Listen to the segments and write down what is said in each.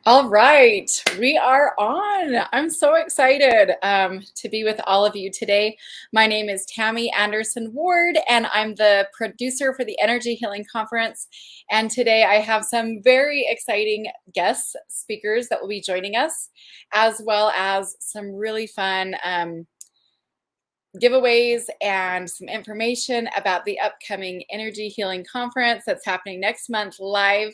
All right, we are on. I'm so excited to be with all of you today. My name is Tammy Anderson Ward, and I'm the producer for the Energy Healing Conference. And today I have some very exciting guest speakers that will be joining us, as well as some really fun giveaways and some information about the upcoming Energy Healing Conference that's happening next month live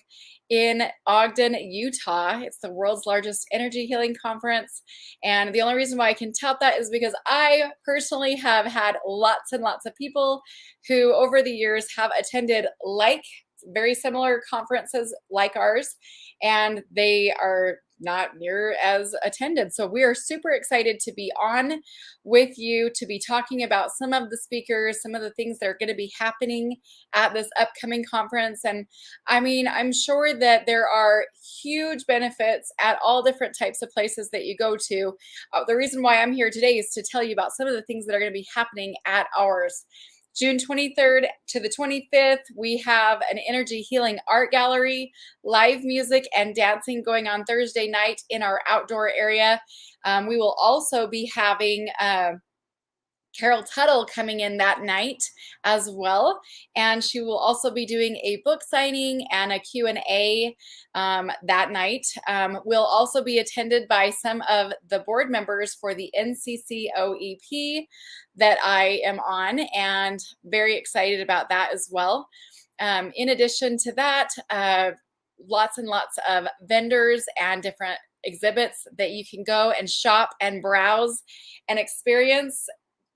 in Ogden, Utah. It's the world's largest energy healing conference. And the only reason why I can tout that is because I personally have had lots and lots of people who over the years have attended very similar conferences like ours, and they are not near as attended. So we are super excited to be on with you to be talking about some of the speakers, some of the things that are going to be happening at this upcoming conference. And I mean, I'm sure that there are huge benefits at all different types of places that you go to. The reason why I'm here today is to tell you about some of the things that are going to be happening at ours. June 23rd to the 25th, we have an energy healing art gallery, live music and dancing going on Thursday night in our outdoor area. We will also be having Carol Tuttle coming in that night as well, and she will also be doing a book signing and a Q&A that night. We'll also be attended by some of the board members for the NCCOEP that I am on, and very excited about that as well. In addition to that, lots and lots of vendors and different exhibits that you can go and shop and browse and experience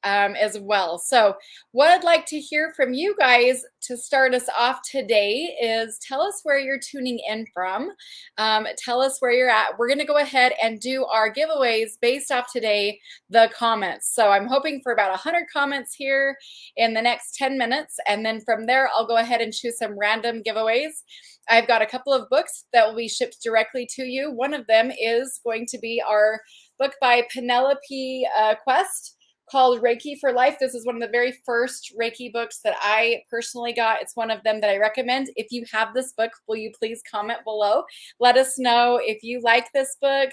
as well. So what I'd like to hear from you guys to start us off today is tell us where you're tuning in from. Tell us where you're at. We're going to go ahead and do our giveaways based off today, the comments. So I'm hoping for about 100 comments here in the next 10 minutes. And then from there, I'll go ahead and choose some random giveaways. I've got a couple of books that will be shipped directly to you. One of them is going to be our book by Penelope Quest, called Reiki for Life. This is one of the very first Reiki books that I personally got. It's one of them that I recommend. If you have this book, will you please comment below? Let us know if you like this book,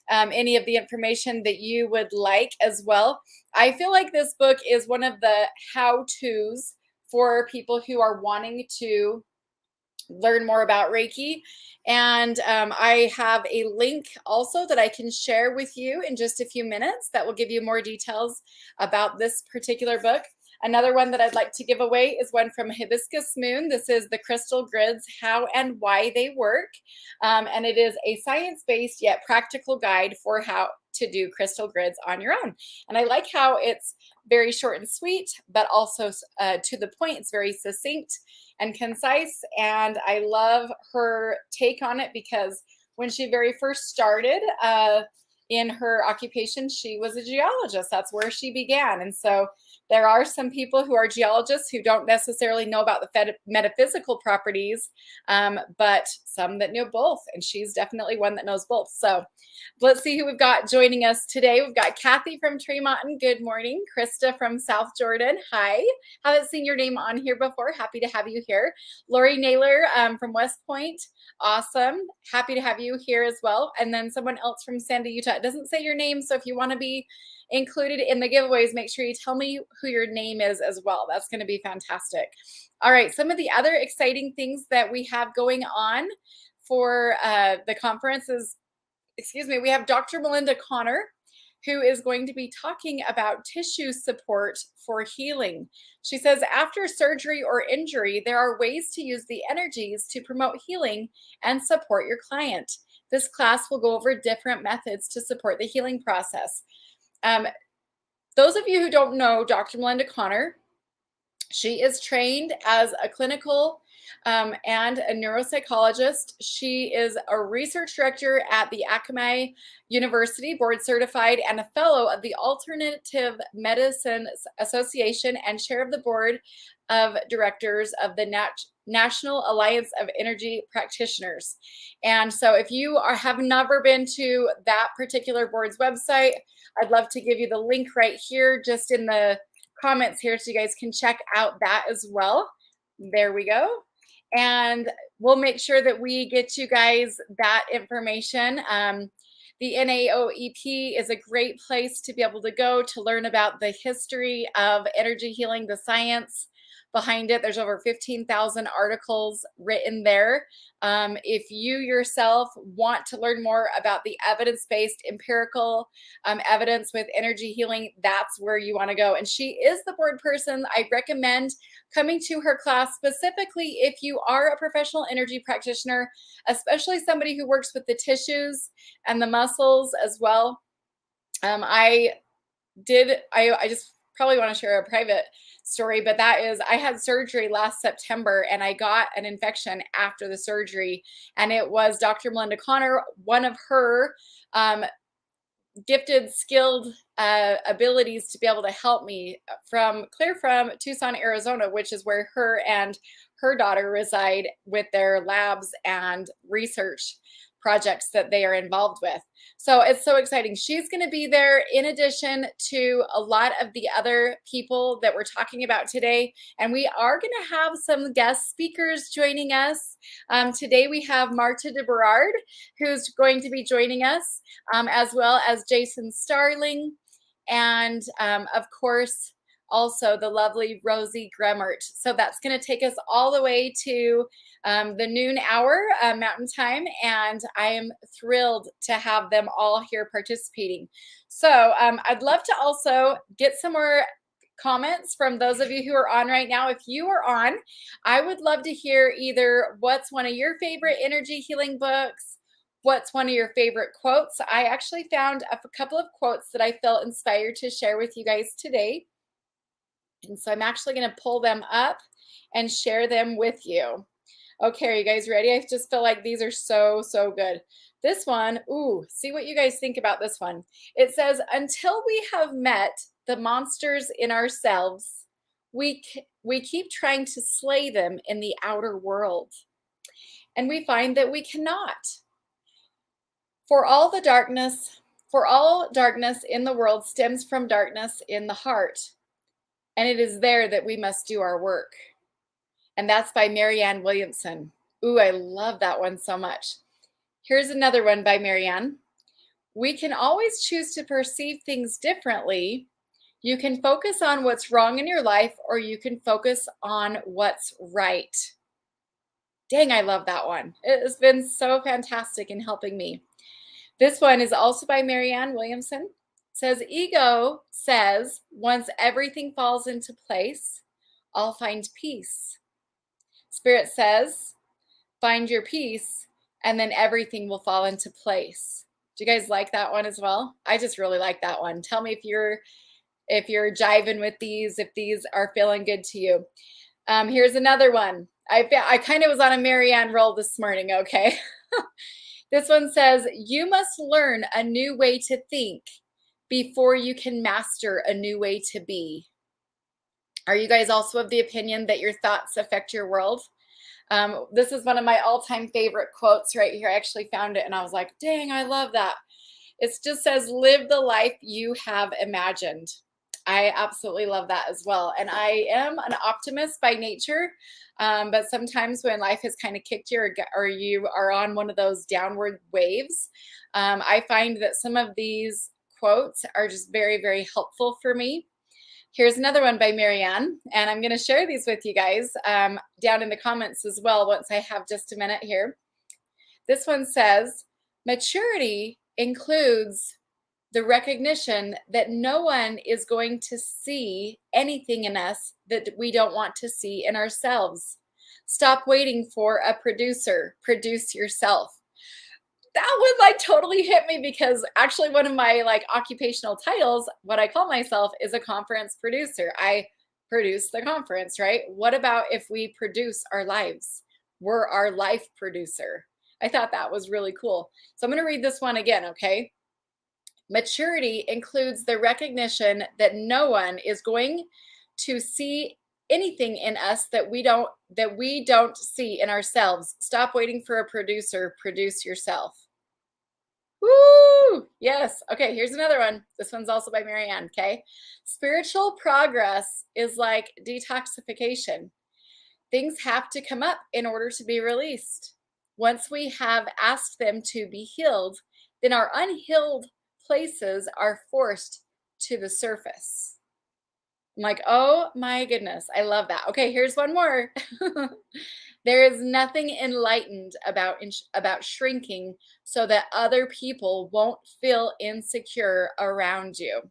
any of the information that you would like as well. I feel like this book is one of the how-tos for people who are wanting to learn more about Reiki. And I have a link also that I can share with you in just a few minutes that will give you more details about this particular book. Another one that I'd like to give away is one from Hibiscus Moon. This is the Crystal Grids, How and Why They Work. And it is a science-based yet practical guide for how to do crystal grids on your own. And I like how it's very short and sweet, but also to the point. It's very succinct and concise. And I love her take on it because when she very first started in her occupation, she was a geologist. That's where she began. And so there are some people who are geologists who don't necessarily know about the metaphysical properties, but some that know both. And she's definitely one that knows both. So let's see who we've got joining us today. We've got Kathy from Tremonton. Good morning. Krista from South Jordan. Hi. Haven't seen your name on here before. Happy to have you here. Lori Naylor from West Point. Awesome. Happy to have you here as well. And then someone else from Sandy, Utah. It doesn't say your name, so if you want to be included in the giveaways, make sure you tell me who your name is as well. That's going to be fantastic. All right, some of the other exciting things that we have going on for the conference is, we have Dr. Melinda Connor, who is going to be talking about tissue support for healing. She says, after surgery or injury, there are ways to use the energies to promote healing and support your client. This class will go over different methods to support the healing process. Those of you who don't know Dr. Melinda Connor, she is trained as a clinical and a neuropsychologist. She is a research director at the Akamai University, board certified, and a fellow of the Alternative Medicine Association and chair of the board of directors of the National Alliance of Energy Practitioners. And so if you have never been to that particular board's website, I'd love to give you the link right here, just in the comments here, so you guys can check out that as well. There we go. and we'll make sure that we get you guys that information. The NAOEP is a great place to be able to go to learn about the history of energy healing, the science behind it. There's over 15,000 articles written there. If you yourself want to learn more about the evidence-based empirical evidence with energy healing, that's where you want to go. And she is the board person. I recommend coming to her class specifically if you are a professional energy practitioner, especially somebody who works with the tissues and the muscles as well. I just probably want to share a private story, but that is, I had surgery last September and I got an infection after the surgery, and it was Dr. Melinda Connor, one of her gifted, skilled abilities to be able to help me clear from Tucson, Arizona, which is where her and her daughter reside with their labs and research projects that they are involved with. So it's so exciting. She's going to be there in addition to a lot of the other people that we're talking about today. And we are going to have some guest speakers joining us. Today we have Marta de Berard, who's going to be joining us, as well as Jason Starling. And of course, also the lovely Rosie Gremmert. So that's going to take us all the way to the noon hour Mountain Time, and I am thrilled to have them all here participating. So I'd love to also get some more comments from those of you who are on right now. If you are on, I would love to hear either what's one of your favorite energy healing books, what's one of your favorite quotes. I actually found a couple of quotes that I felt inspired to share with you guys today. And so I'm actually going to pull them up and share them with you. Okay, are you guys ready? I just feel like these are so, so good. This one, ooh, see what you guys think about this one. It says, until we have met the monsters in ourselves, we keep trying to slay them in the outer world. And we find that we cannot. For all darkness in the world stems from darkness in the heart. And it is there that we must do our work. And that's by Marianne Williamson. Ooh, I love that one so much. Here's another one by Marianne. We can always choose to perceive things differently. You can focus on what's wrong in your life, or you can focus on what's right. Dang, I love that one. It has been so fantastic in helping me. This one is also by Marianne Williamson. It says, ego says, once everything falls into place, I'll find peace. Spirit says, find your peace, and then everything will fall into place. Do you guys like that one as well? I just really like that one. Tell me if you're jiving with these, if these are feeling good to you. Here's another one. I kind of was on a Marianne roll this morning, okay? This one says, you must learn a new way to think before you can master a new way to be. Are you guys also of the opinion that your thoughts affect your world? This is one of my all-time favorite quotes right here. I actually found it and I was like, dang, I love that. It just says, live the life you have imagined. I absolutely love that as well. And I am an optimist by nature, but sometimes when life has kind of kicked you or you are on one of those downward waves, I find that some of these quotes are just very, very helpful for me. Here's another one by Marianne, and I'm going to share these with you guys down in the comments as well once I have just a minute here. This one says, maturity includes the recognition that no one is going to see anything in us that we don't want to see in ourselves. Stop waiting for a producer. Produce yourself. That one like totally hit me because actually one of my like occupational titles, what I call myself, is a conference producer. I produce the conference, right? What about if we produce our lives? We're our life producer. I thought that was really cool. So I'm going to read this one again, okay? Maturity includes the recognition that no one is going to see anything in us that we don't see in ourselves. Stop waiting for a producer. Produce yourself. Woo! Yes. Okay, here's another one. This one's also by Marianne, okay? Spiritual progress is like detoxification. things have to come up in order to be released. Once we have asked them to be healed, then our unhealed places are forced to the surface. I'm like, oh my goodness, I love that. Okay, here's one more. There is nothing enlightened about shrinking so that other people won't feel insecure around you.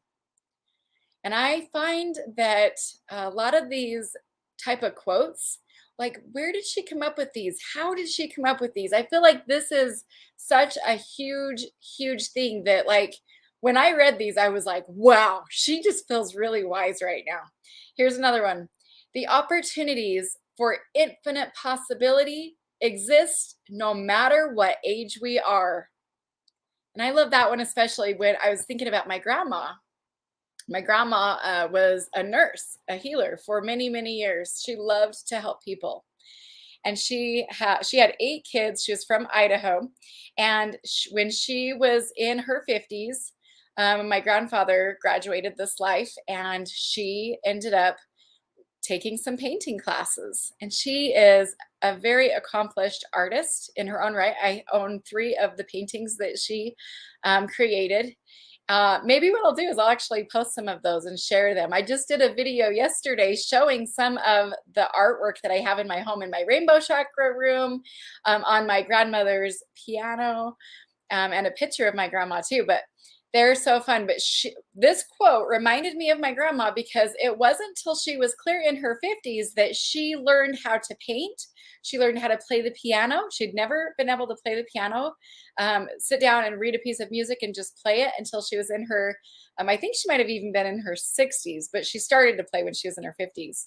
And I find that a lot of these type of quotes, like, where did she come up with these? How did she come up with these? I feel like this is such a huge, huge thing that, like, when I read these, I was like, wow, she just feels really wise right now. Here's another one. The opportunities for infinite possibility exist no matter what age we are. And I love that one, especially when I was thinking about my grandma. My grandma was a nurse, a healer for many, many years. She loved to help people. And she had 8 kids. She was from Idaho. And when she was in her 50s, my grandfather graduated this life, and she ended up taking some painting classes. And she is a very accomplished artist in her own right. I own 3 of the paintings that she created. Maybe what I'll do is I'll actually post some of those and share them. I just did a video yesterday showing some of the artwork that I have in my home, in my rainbow chakra room, on my grandmother's piano, and a picture of my grandma too. But they're so fun. But this quote reminded me of my grandma, because it wasn't until she was clear in her 50s that she learned how to paint. She learned how to play the piano. She'd never been able to play the piano, sit down and read a piece of music and just play it until she was in her, I think she might have even been in her 60s, but she started to play when she was in her 50s.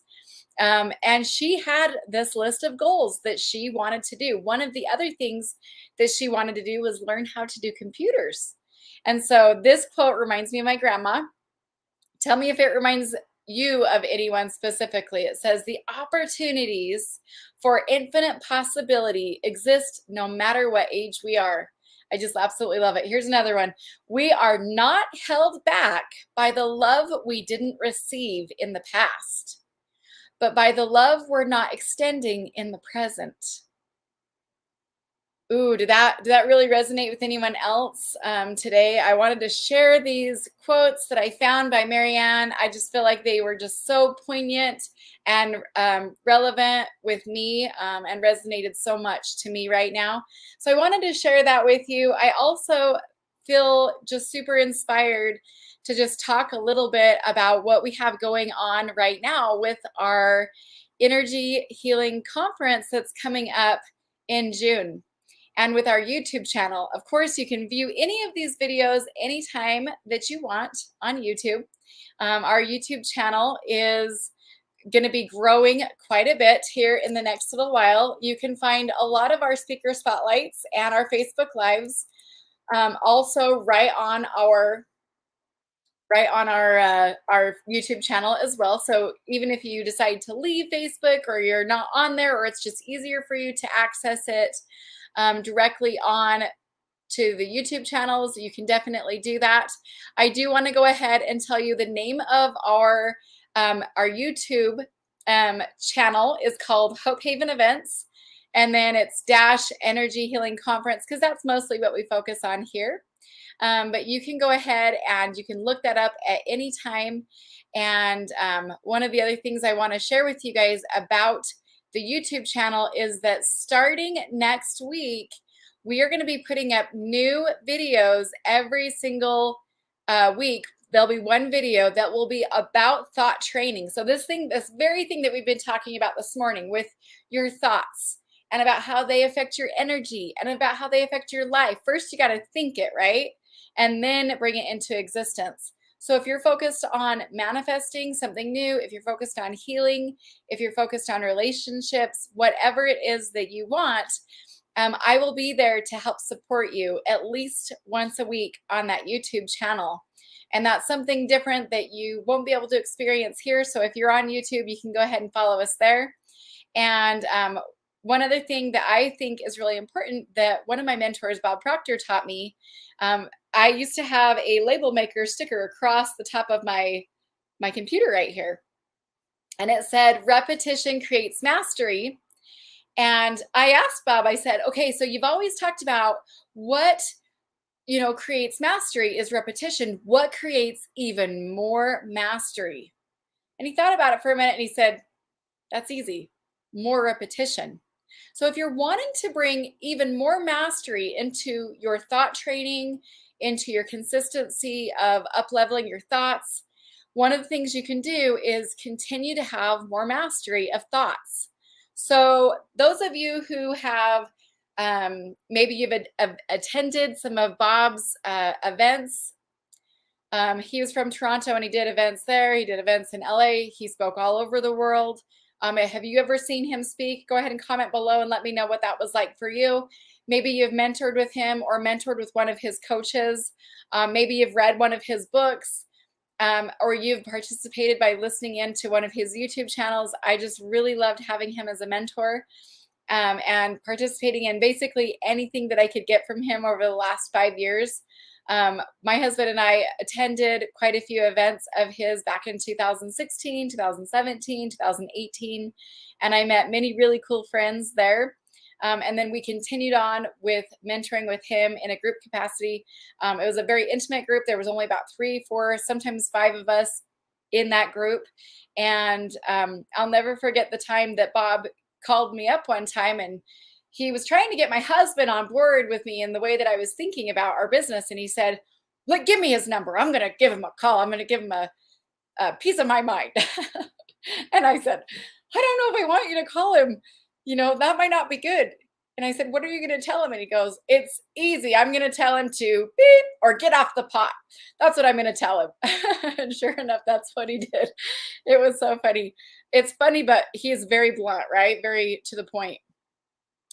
And she had this list of goals that she wanted to do. One of the other things that she wanted to do was learn how to do computers. And so this quote reminds me of my grandma. Tell me if it reminds you of anyone specifically. It says, the opportunities for infinite possibility exist no matter what age we are. I just absolutely love it. Here's another one. We are not held back by the love we didn't receive in the past, but by the love we're not extending in the present. Ooh, did that really resonate with anyone else today? I wanted to share these quotes that I found by Marianne. I just feel like they were just so poignant and relevant with me, and resonated so much to me right now. So I wanted to share that with you. I also feel just super inspired to just talk a little bit about what we have going on right now with our energy healing conference that's coming up in June. And with our YouTube channel. Of course, you can view any of these videos anytime that you want on YouTube. Our YouTube channel is going to be growing quite a bit here in the next little while. You can find a lot of our speaker spotlights and our Facebook Lives, also right on our YouTube channel as well. So even if you decide to leave Facebook, or you're not on there, or it's just easier for you to access it directly on to the YouTube channels, you can definitely do that. I do want to go ahead and tell you the name of our YouTube channel is called Hope Haven Events, and then it's Dash Energy Healing Conference, because that's mostly what we focus on here. But you can go ahead and you can look that up at any time. And one of the other things I want to share with you guys about the YouTube channel is that starting next week, we are going to be putting up new videos every single week. There'll be one video that will be about thought training. So this very thing that we've been talking about this morning with your thoughts, and about how they affect your energy, and about how they affect your life. First, you got to think it, right? And then bring it into existence. So if you're focused on manifesting something new, if you're focused on healing, if you're focused on relationships, whatever it is that you want, I will be there to help support you at least once a week on that YouTube channel. And that's something different that you won't be able to experience here. So if you're on YouTube, you can go ahead and follow us there. And one other thing that I think is really important that one of my mentors, Bob Proctor, taught me, I used to have a label maker sticker across the top of my computer right here. and it said, repetition creates mastery. And I asked Bob, I said, okay, so you've always talked about what, creates mastery is repetition. What creates even more mastery? And he thought about it for a minute and he said, that's easy, more repetition. So if you're wanting to bring even more mastery into your thought training, into your consistency of up-leveling your thoughts, one of the things you can do is continue to have more mastery of thoughts. So those of you who have maybe you've attended some of Bob's events. He was from Toronto and he did events there. He did events in LA. He spoke all over the world. Have you ever seen him speak? Go ahead and comment below and let me know what that was like for you. Maybe you've mentored with him or mentored with one of his coaches. Maybe you've read one of his books, or you've participated by listening in to one of his YouTube channels. I just really loved having him as a mentor, and participating in basically anything that I could get from him over the last 5 years. My husband and I attended quite a few events of his back in 2016, 2017, 2018, and I met many really cool friends there. And then we continued on with mentoring with him in a group capacity. It was a very intimate group. There was only about 3, 4, sometimes 5 of us in that group. And I'll never forget the time that Bob called me up one time, and he was trying to get my husband on board with me in the way that I was thinking about our business. And he said, look, give me his number. I'm going to give him a call. I'm going to give him a piece of my mind. And I said, I don't know if I want you to call him. That might not be good. And I said, what are you going to tell him? And he goes, it's easy. I'm going to tell him to beep or get off the pot. That's what I'm going to tell him. And sure enough, that's what he did. It was so funny. It's funny, but he is very blunt, right? Very to the point.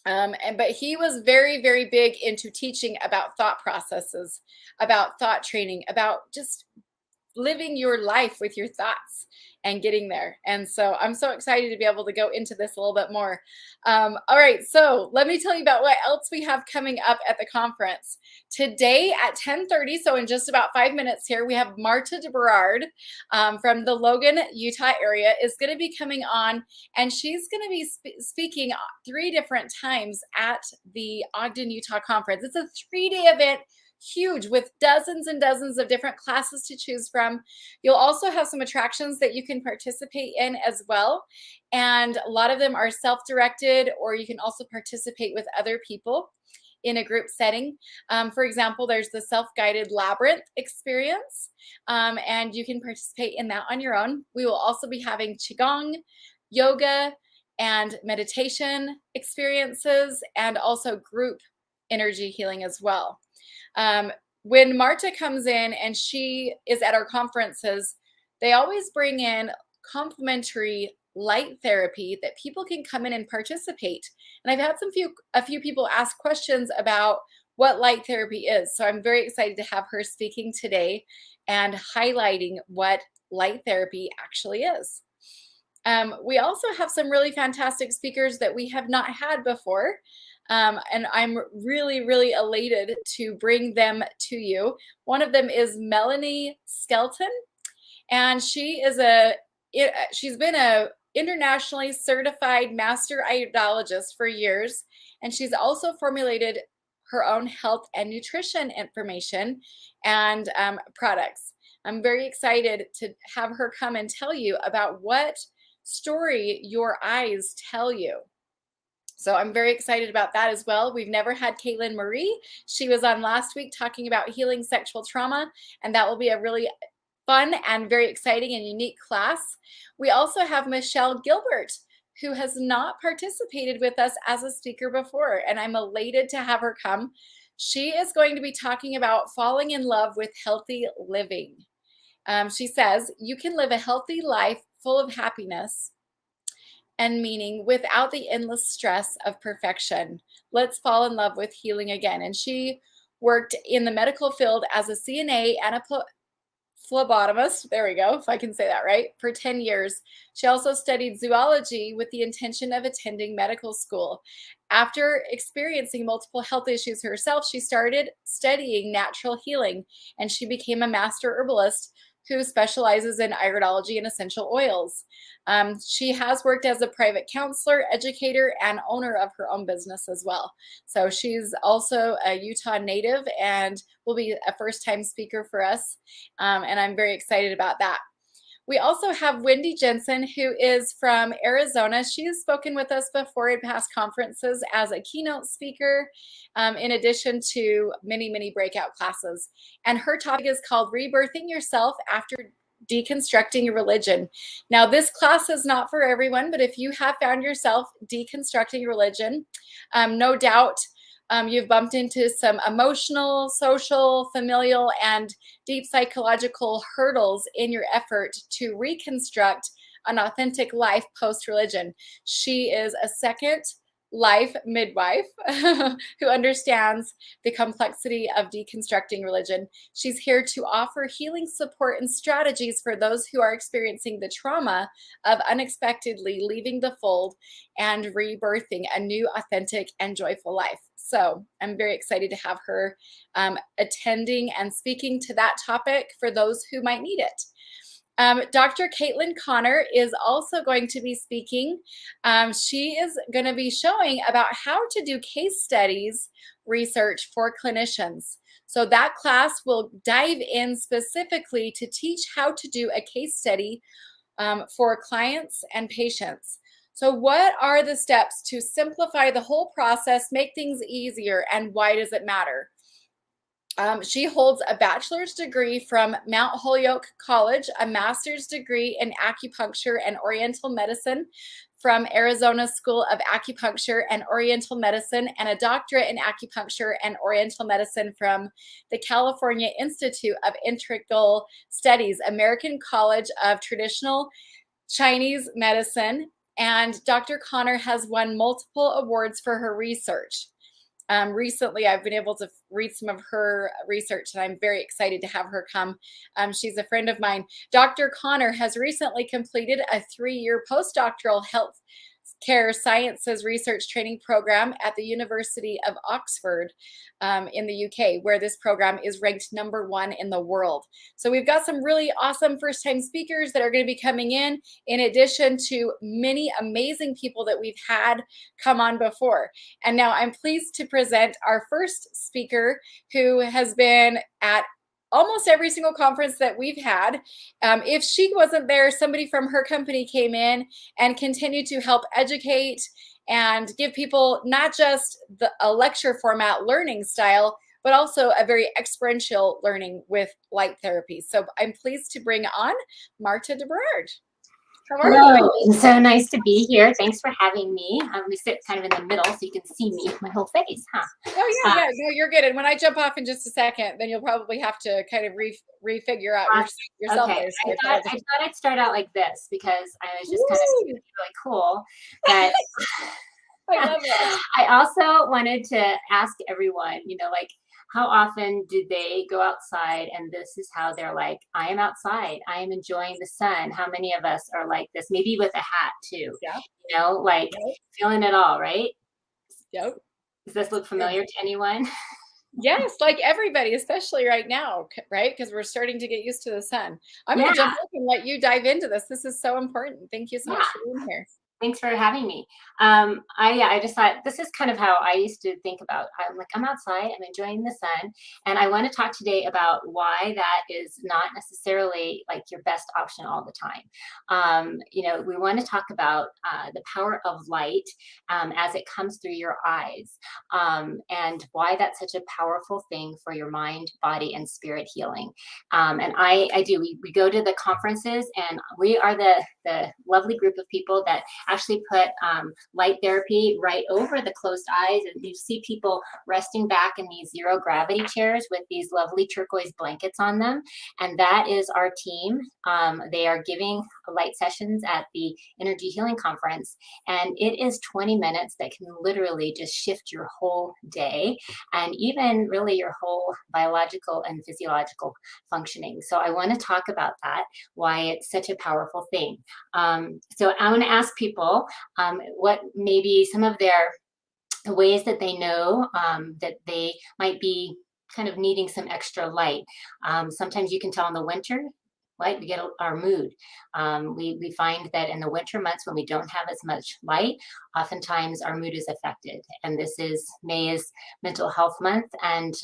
But he was very, very big into teaching about thought processes, about thought training, about just living your life with your thoughts and getting there. And so I'm so excited to be able to go into this a little bit more. All right, so let me tell you about what else we have coming up at the conference. Today at 10:30, so in just about 5 minutes here, we have Marta DeBerard from the Logan, Utah area is going to be coming on, and she's going to be speaking 3 different times at the Ogden, Utah conference. It's a 3-day event, huge, with dozens and dozens of different classes to choose from. You'll also have some attractions that you can participate in as well. And a lot of them are self-directed, or you can also participate with other people in a group setting. For example, there's the self-guided labyrinth experience, and you can participate in that on your own. We will also be having Qigong, yoga, and meditation experiences, and also group energy healing as well. When Marta comes in and she is at our conferences, they always bring in complimentary light therapy that people can come in and participate. And I've had a few people ask questions about what light therapy is. So I'm very excited to have her speaking today and highlighting what light therapy actually is. We also have some really fantastic speakers that we have not had before. And I'm really, really elated to bring them to you. One of them is Melanie Skelton, and she's been a internationally certified master iridologist for years, and she's also formulated her own health and nutrition information and products. I'm very excited to have her come and tell you about what story your eyes tell you. So I'm very excited about that as well. We've never had Caitlin Marie. She was on last week talking about healing sexual trauma, and that will be a really fun and very exciting and unique class. We also have Michelle Gilbert, who has not participated with us as a speaker before, and I'm elated to have her come. She is going to be talking about falling in love with healthy living. She says, you can live a healthy life full of happiness and meaning without the endless stress of perfection. Let's fall in love with healing again. And she worked in the medical field as a CNA and a phlebotomist, there we go, if I can say that right, for 10 years. She also studied zoology with the intention of attending medical school. After experiencing multiple health issues herself, she started studying natural healing, and she became a master herbalist who specializes in iridology and essential oils. She has worked as a private counselor, educator, and owner of her own business as well. So she's also a Utah native and will be a first-time speaker for us. And I'm very excited about that. We also have Wendy Jensen, who is from Arizona. She has spoken with us before in past conferences as a keynote speaker, in addition to many, many breakout classes. And her topic is called Rebirthing Yourself After Deconstructing Your Religion. Now, this class is not for everyone, but if you have found yourself deconstructing religion, no doubt you've bumped into some emotional, social, familial, and deep psychological hurdles in your effort to reconstruct an authentic life post-religion. She is a second life midwife who understands the complexity of deconstructing religion. She's here to offer healing support and strategies for those who are experiencing the trauma of unexpectedly leaving the fold and rebirthing a new, authentic, and joyful life. So I'm very excited to have her attending and speaking to that topic for those who might need it. Dr. Caitlin Connor is also going to be speaking. She is going to be showing about how to do case studies research for clinicians. So that class will dive in specifically to teach how to do a case study for clients and patients. So what are the steps to simplify the whole process, make things easier, and why does it matter? She holds a bachelor's degree from Mount Holyoke College, a master's degree in acupuncture and oriental medicine from Arizona School of Acupuncture and Oriental Medicine, and a doctorate in acupuncture and oriental medicine from the California Institute of Integral Studies, American College of Traditional Chinese Medicine. And Dr. Connor has won multiple awards for her research. Recently, I've been able to read some of her research, and I'm very excited to have her come. She's a friend of mine. Dr. Connor has recently completed a 3-year postdoctoral health care sciences research training program at the University of Oxford in the UK, where this program is ranked #1 in the world. So we've got some really awesome first-time speakers that are going to be coming in addition to many amazing people that we've had come on before. And now I'm pleased to present our first speaker, who has been at almost every single conference that we've had. If she wasn't there, somebody from her company came in and continued to help educate and give people not just a lecture format learning style, but also a very experiential learning with light therapy. So I'm pleased to bring on Marta de Berard. Hello, so nice to be here. Thanks for having me. We sit kind of in the middle so you can see me, my whole face, huh? Oh yeah, no, you're good. And when I jump off in just a second, then you'll probably have to kind of refigure out yourself. Okay, there. I thought I'd start out like this because I was just kind of really cool. But I love it. I also wanted to ask everyone, like, how often do they go outside and this is how they're like, I am outside, I am enjoying the sun. How many of us are like this? Maybe with a hat too. Yeah. Like feeling it all, right? Yep. Does this look familiar to anyone? Yes, like everybody, especially right now, right? Because we're starting to get used to the sun. I'm going to jump in and let you dive into this. This is so important. Thank you so much for being here. Thanks for having me. I just thought this is kind of how I used to think about. I'm like, I'm outside, I'm enjoying the sun, and I want to talk today about why that is not necessarily like your best option all the time. We want to talk about the power of light as it comes through your eyes, and why that's such a powerful thing for your mind, body, and spirit healing. And I do. We go to the conferences, and we are the lovely group of people that actually put light therapy right over the closed eyes, and you see people resting back in these zero gravity chairs with these lovely turquoise blankets on them, and that is our team. They are giving light sessions at the Energy Healing Conference, and it is 20 minutes that can literally just shift your whole day and even really your whole biological and physiological functioning. So I want to talk about that, why it's such a powerful thing. So I want to ask people what maybe some of the ways that they know that they might be kind of needing some extra light. Sometimes you can tell in the winter what? We get our mood. We find that in the winter months when we don't have as much light, oftentimes our mood is affected. And May is Mental Health Month, and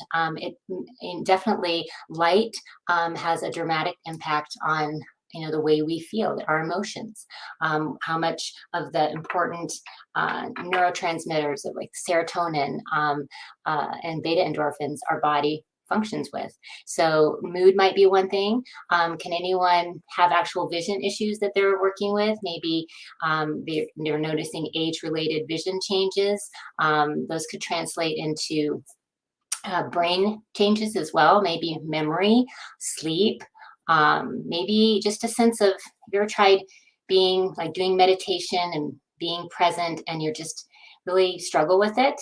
definitely light has a dramatic impact on the way we feel, our emotions, how much of the important neurotransmitters of like serotonin and beta endorphins our body functions with. So mood might be one thing. Can anyone have actual vision issues that they're working with? Maybe they're noticing age-related vision changes. Those could translate into brain changes as well, maybe memory, sleep, maybe just a sense of, have you ever tried doing meditation and being present and you're just really struggle with it?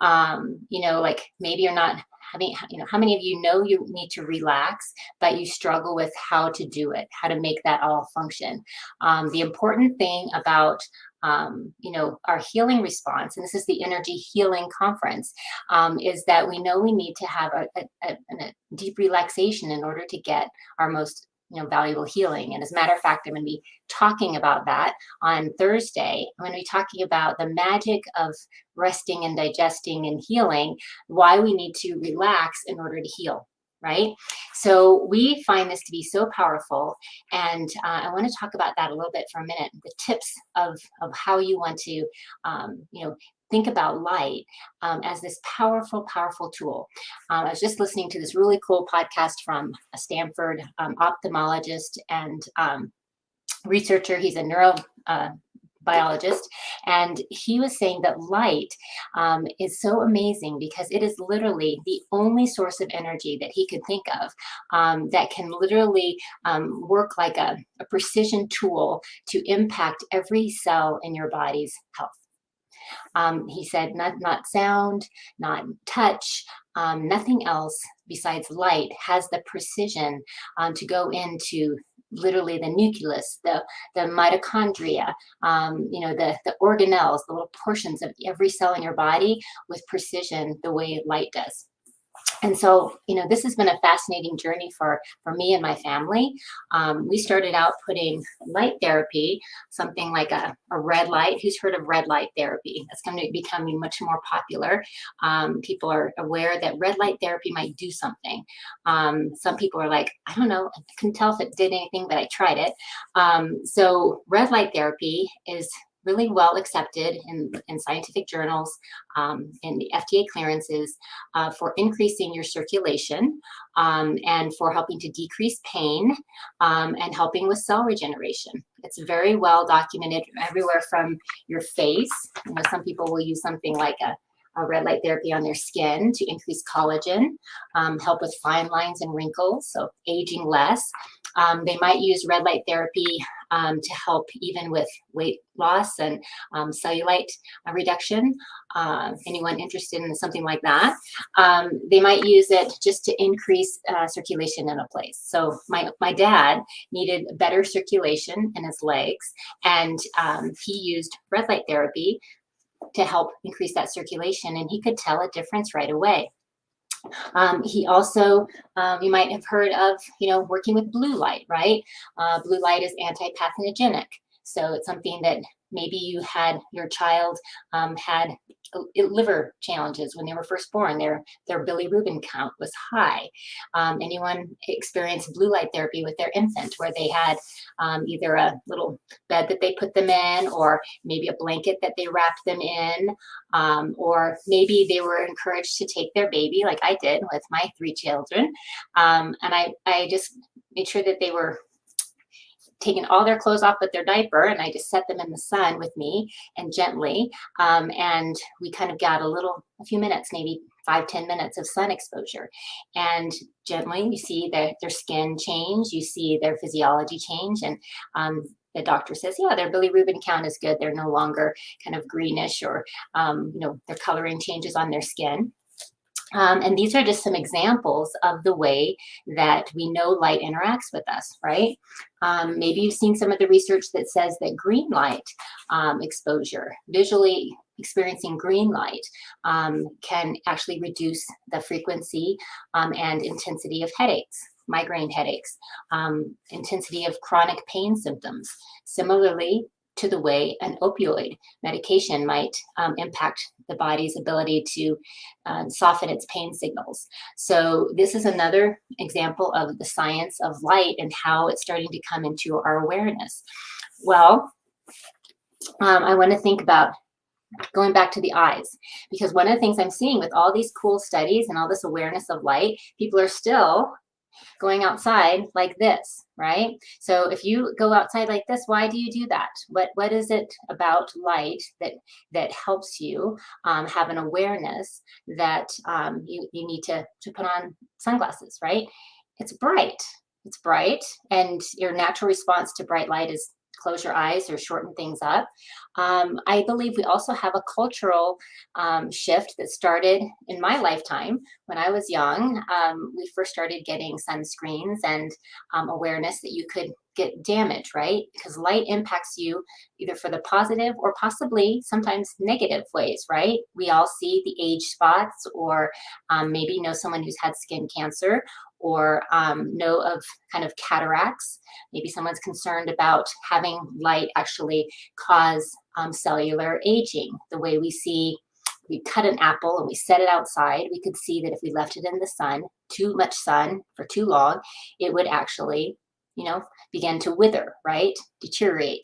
Like maybe you're not having, how many of you know you need to relax, but you struggle with how to do it, how to make that all function? The important thing about our healing response, and this is the Energy Healing Conference, is that we know we need to have a deep relaxation in order to get our most valuable healing. And as a matter of fact, I'm going to be talking about that on Thursday. I'm going to be talking about the magic of resting and digesting and healing, why we need to relax in order to heal. Right? So we find this to be so powerful. And I want to talk about that a little bit for a minute, the tips of how you want to, think about light as this powerful, powerful tool. I was just listening to this really cool podcast from a Stanford ophthalmologist and researcher. He's a neuro biologist, and he was saying that light is so amazing because it is literally the only source of energy that he could think of that can literally work like a precision tool to impact every cell in your body's health. He said not sound, not touch, nothing else besides light has the precision to go into literally the nucleus, the mitochondria, the organelles, the little portions of every cell in your body with precision the way light does. And so, this has been a fascinating journey for me and my family. We started out putting light therapy, something like a red light. Who's heard of red light therapy? That's going to be becoming much more popular. People are aware that red light therapy might do something. Some people are like, I don't know, I couldn't tell if it did anything, but I tried it. So red light therapy is really well accepted in scientific journals, in the FDA clearances for increasing your circulation and for helping to decrease pain and helping with cell regeneration. It's very well documented everywhere from your face. Some people will use something like a red light therapy on their skin to increase collagen, help with fine lines and wrinkles, so aging less. They might use red light therapy to help even with weight loss and cellulite reduction. Anyone interested in something like that? They might use it just to increase circulation in a place. So my dad needed better circulation in his legs, and he used red light therapy to help increase that circulation, and he could tell a difference right away. He also, you might have heard of, working with blue light, right? Blue light is anti-pathogenic. So it's something that maybe your child had liver challenges when they were first born. Their bilirubin count was high. Anyone experienced blue light therapy with their infant, where they had either a little bed that they put them in, or maybe a blanket that they wrapped them in, or maybe they were encouraged to take their baby, like I did with my 3 children, and I just made sure that they were taking all their clothes off with their diaper, and I just set them in the sun with me and gently, and we kind of got a few minutes, maybe 5-10 minutes of sun exposure, and gently you see their skin change, you see their physiology change, and the doctor says, yeah, their bilirubin count is good. They're no longer kind of greenish, or their coloring changes on their skin. And these are just some examples of the way that we know light interacts with us, right? Maybe you've seen some of the research that says that green light exposure, visually experiencing green light, can actually reduce the frequency and intensity of headaches. migraine headaches, intensity of chronic pain symptoms. Similarly to the way an opioid medication might impact the body's ability to soften its pain signals. So this is another example of the science of light and how it's starting to come into our awareness. Well, I want to think about going back to the eyes, because one of the things I'm seeing with all these cool studies and all this awareness of light, people are still going outside like this, right? So if you go outside like this, why do you do that? What is it about light that helps you have an awareness that you need to put on sunglasses, right? It's bright. It's bright, and your natural response to bright light is close your eyes or shorten things up. I believe we also have a cultural shift that started in my lifetime. When I was young, we first started getting sunscreens and awareness that you could get damage, right? Because light impacts you either for the positive or possibly sometimes negative ways, right? We all see the age spots, or maybe know someone who's had skin cancer, or know of kind of cataracts. Maybe someone's concerned about having light actually cause cellular aging. The way we cut an apple and we set it outside, we could see that if we left it in the sun, too much sun for too long, it would actually, begin to wither, right? Deteriorate.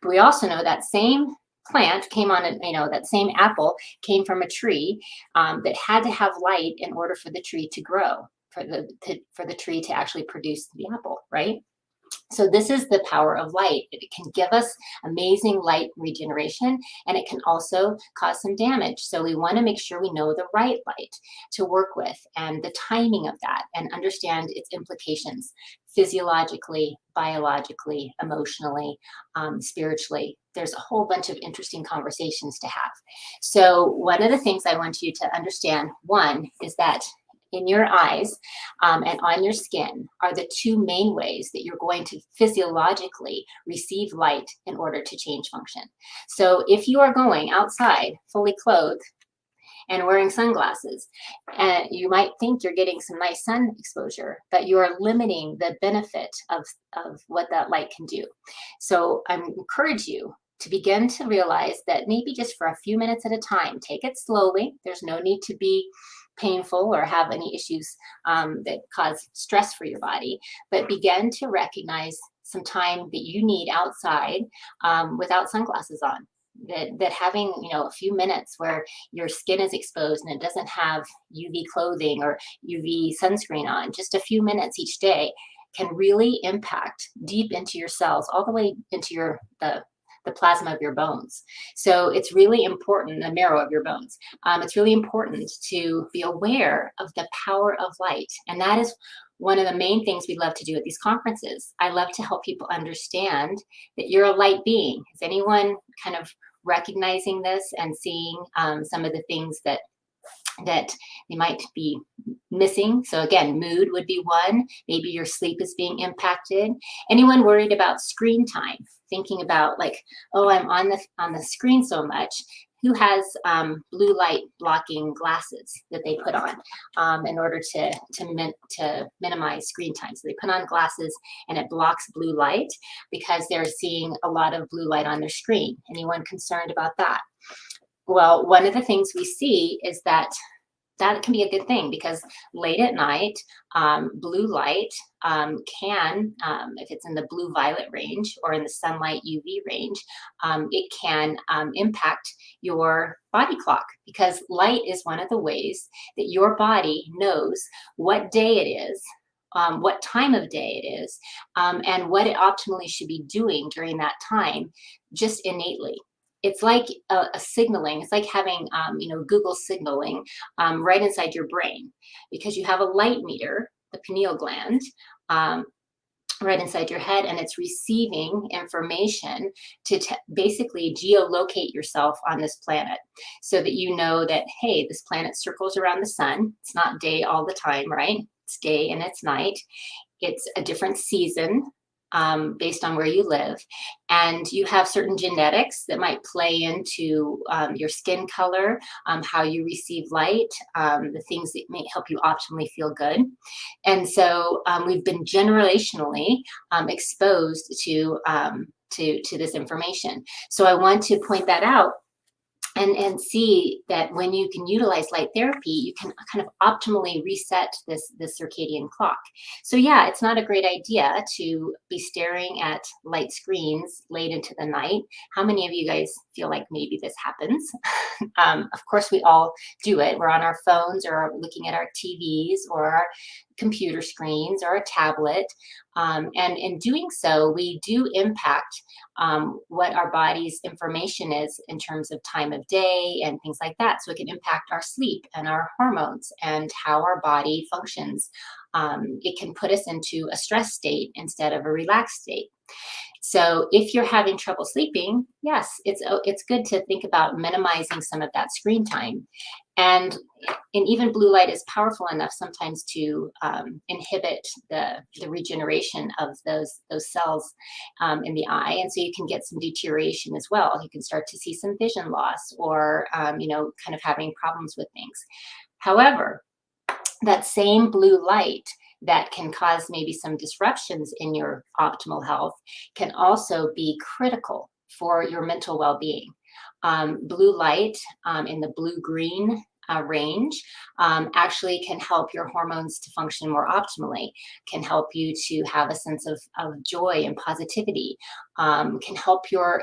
But we also know that same plant came on, that same apple came from a tree that had to have light in order for the tree to grow, for the tree to actually produce the apple, right? So this is the power of light. It can give us amazing light regeneration, and it can also cause some damage. So we want to make sure we know the right light to work with and the timing of that, and understand its implications physiologically, biologically, emotionally, spiritually. There's a whole bunch of interesting conversations to have. So one of the things I want you to understand, one, is that in your eyes and on your skin are the two main ways that you're going to physiologically receive light in order to change function. So if you are going outside fully clothed and wearing sunglasses, you might think you're getting some nice sun exposure, but you are limiting the benefit of what that light can do. So I encourage you to begin to realize that maybe just for a few minutes at a time, take it slowly. There's no need to be painful or have any issues that cause stress for your body, but begin to recognize some time that you need outside without sunglasses on. That having a few minutes where your skin is exposed and it doesn't have UV clothing or UV sunscreen on, just a few minutes each day, can really impact deep into your cells, all the way into the plasma of your bones. So it's really important, the marrow of your bones. It's really important to be aware of the power of light. And that is one of the main things we love to do at these conferences. I love to help people understand that you're a light being. Is anyone kind of recognizing this and seeing some of the things that they might be missing? So again, mood would be one. Maybe your sleep is being impacted. Anyone worried about screen time? Thinking about like, oh, I'm on the screen so much. Who has blue light blocking glasses that they put on in order to minimize screen time? So they put on glasses and it blocks blue light because they're seeing a lot of blue light on their screen. Anyone concerned about that? Well, one of the things we see is that can be a good thing, because late at night, blue light can, if it's in the blue violet range or in the sunlight UV range, it can impact your body clock, because light is one of the ways that your body knows what day it is, what time of day it is, and what it optimally should be doing during that time, just innately. It's like a signaling. It's like having, Google signaling right inside your brain, because you have a light meter, the pineal gland, right inside your head, and it's receiving information to basically geolocate yourself on this planet, so that you know that, hey, this planet circles around the sun. It's not day all the time, right? It's day and it's night. It's a different season based on where you live. And you have certain genetics that might play into your skin color, how you receive light, the things that may help you optimally feel good. And so we've been generationally exposed to this information. So I want to point that out and see that when you can utilize light therapy, you can kind of optimally reset this circadian clock. So yeah, it's not a great idea to be staring at light screens late into the night. How many of you guys feel like maybe this happens? Of course, we all do it. We're on our phones or looking at our TVs or our computer screens or a tablet. And in doing so, we do impact what our body's information is in terms of time of day and things like that. So it can impact our sleep and our hormones and how our body functions. It can put us into a stress state instead of a relaxed state. So if you're having trouble sleeping, yes, it's good to think about minimizing some of that screen time. And even blue light is powerful enough sometimes to inhibit the regeneration of those cells in the eye, and so you can get some deterioration as well. You can start to see some vision loss, or kind of having problems with things. However, that same blue light that can cause maybe some disruptions in your optimal health can also be critical for your mental well-being. Blue light in the blue-green range actually can help your hormones to function more optimally, can help you to have a sense of joy and positivity, can help your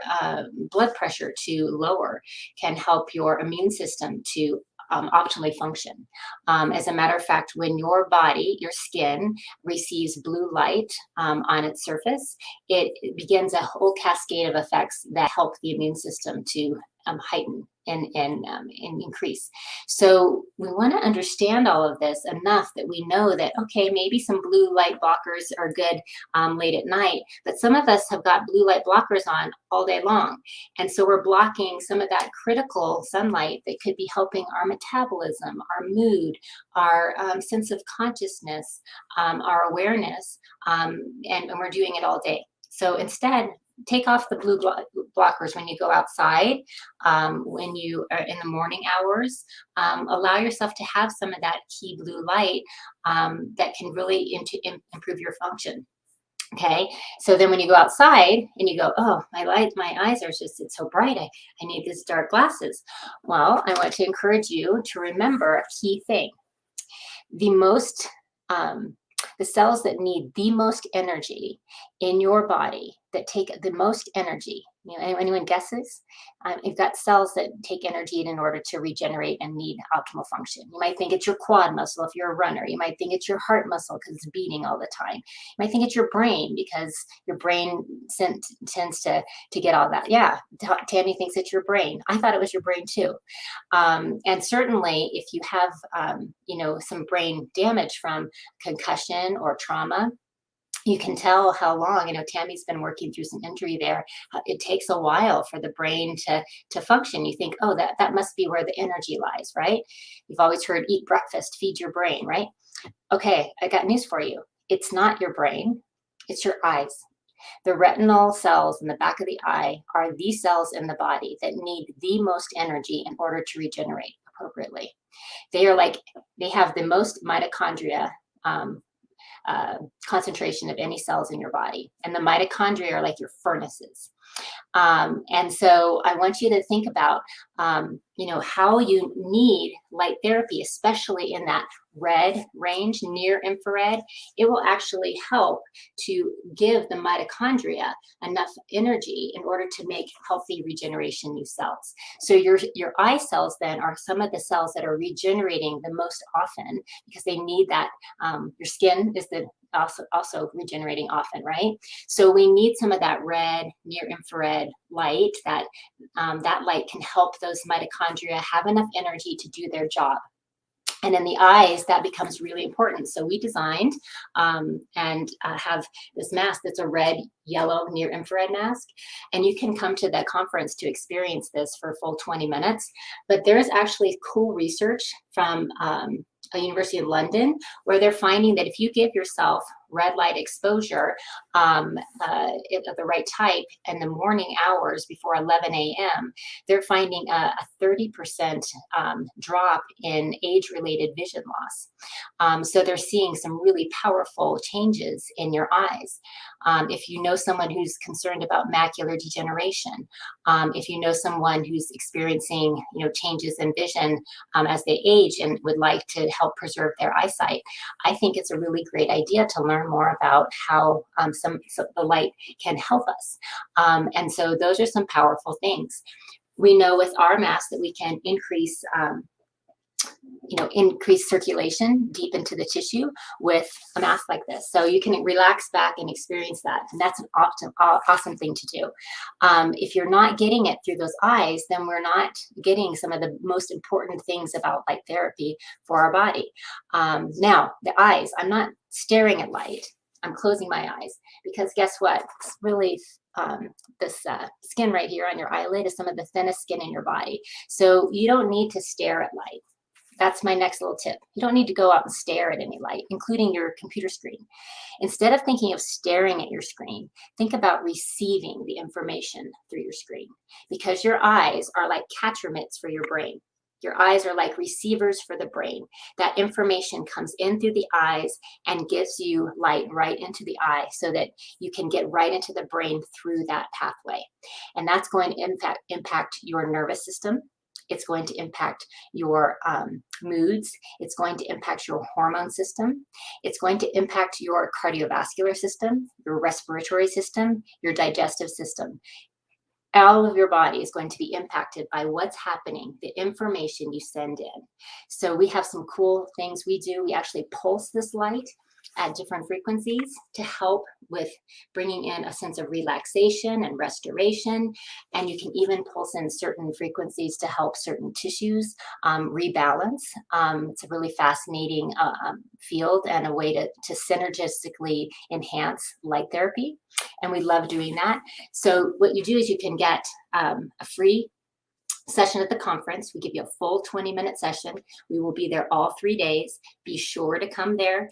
blood pressure to lower, can help your immune system to optimally function. As a matter of fact, when your body, your skin, receives blue light on its surface, it begins a whole cascade of effects that help the immune system to heighten and increase. So we want to understand all of this enough that we know that, okay, maybe some blue light blockers are good late at night, but some of us have got blue light blockers on all day long. And so we're blocking some of that critical sunlight that could be helping our metabolism, our mood, our sense of consciousness, our awareness, and we're doing it all day. So instead, take off the blue blockers when you go outside, when you are in the morning hours. Allow yourself to have some of that key blue light that can really improve your function. Okay, so then when you go outside and you go, oh, my eyes are just, it's so bright, I need these dark glasses. Well, I want to encourage you to remember a key thing. The cells that need the most energy in your body, that take the most energy, anyone guesses? You've got cells that take energy in order to regenerate and need optimal function. You might think it's your quad muscle if you're a runner. You might think it's your heart muscle because it's beating all the time. You might think it's your brain because your brain tends to get all that. Yeah, Tammy thinks it's your brain. I thought it was your brain too. And certainly if you have, some brain damage from concussion or trauma, you can tell how long, Tammy's been working through some injury there. It takes a while for the brain to function. You think, oh, that must be where the energy lies, right? You've always heard eat breakfast, feed your brain, right? Okay, I got news for you. It's not your brain, it's your eyes. The retinal cells in the back of the eye are the cells in the body that need the most energy in order to regenerate appropriately. They have the most mitochondria concentration of any cells in your body. And the mitochondria are like your furnaces. And so I want you to think about, how you need light therapy, especially in that red range, near infrared. It will actually help to give the mitochondria enough energy in order to make healthy regeneration new cells. So your eye cells then are some of the cells that are regenerating the most often because they need that. Your skin is also regenerating often, right? So we need some of that red near infrared light. That light can help those mitochondria have enough energy to do their job. And in the eyes, that becomes really important. So we designed and have this mask that's a red, yellow, near infrared mask. And you can come to that conference to experience this for a full 20 minutes. But there is actually cool research from a University of London where they're finding that if you give yourself red light exposure of the right type in the morning hours before 11 a.m., they're finding a 30% drop in age-related vision loss. So they're seeing some really powerful changes in your eyes. If you know someone who's concerned about macular degeneration, if you know someone who's experiencing, changes in vision as they age and would like to help preserve their eyesight, I think it's a really great idea to learn more about how the light can help us. And so those are some powerful things. We know with our mask that we can increase circulation deep into the tissue with a mask like this. So you can relax back and experience that. And that's an awesome thing to do. If you're not getting it through those eyes, then we're not getting some of the most important things about light therapy for our body. Now, the eyes, I'm not staring at light. I'm closing my eyes because guess what? It's really this skin right here on your eyelid is some of the thinnest skin in your body. So you don't need to stare at light. That's my next little tip. You don't need to go out and stare at any light, including your computer screen. Instead of thinking of staring at your screen, think about receiving the information through your screen, because your eyes are like catcher mitts for your brain. Your eyes are like receivers for the brain. That information comes in through the eyes and gives you light right into the eye so that you can get right into the brain through that pathway. And that's going to impact your nervous system. It's going to impact your moods. It's going to impact your hormone system. It's going to impact your cardiovascular system, your respiratory system, your digestive system. All of your body is going to be impacted by what's happening, the information you send in. So we have some cool things we do. We actually pulse this light at different frequencies to help with bringing in a sense of relaxation and restoration. And you can even pulse in certain frequencies to help certain tissues rebalance. It's a really fascinating field and a way to synergistically enhance light therapy. And we love doing that. So what you do is you can get a free session at the conference. We give you a full 20-minute session. We will be there all 3 days. Be sure to come there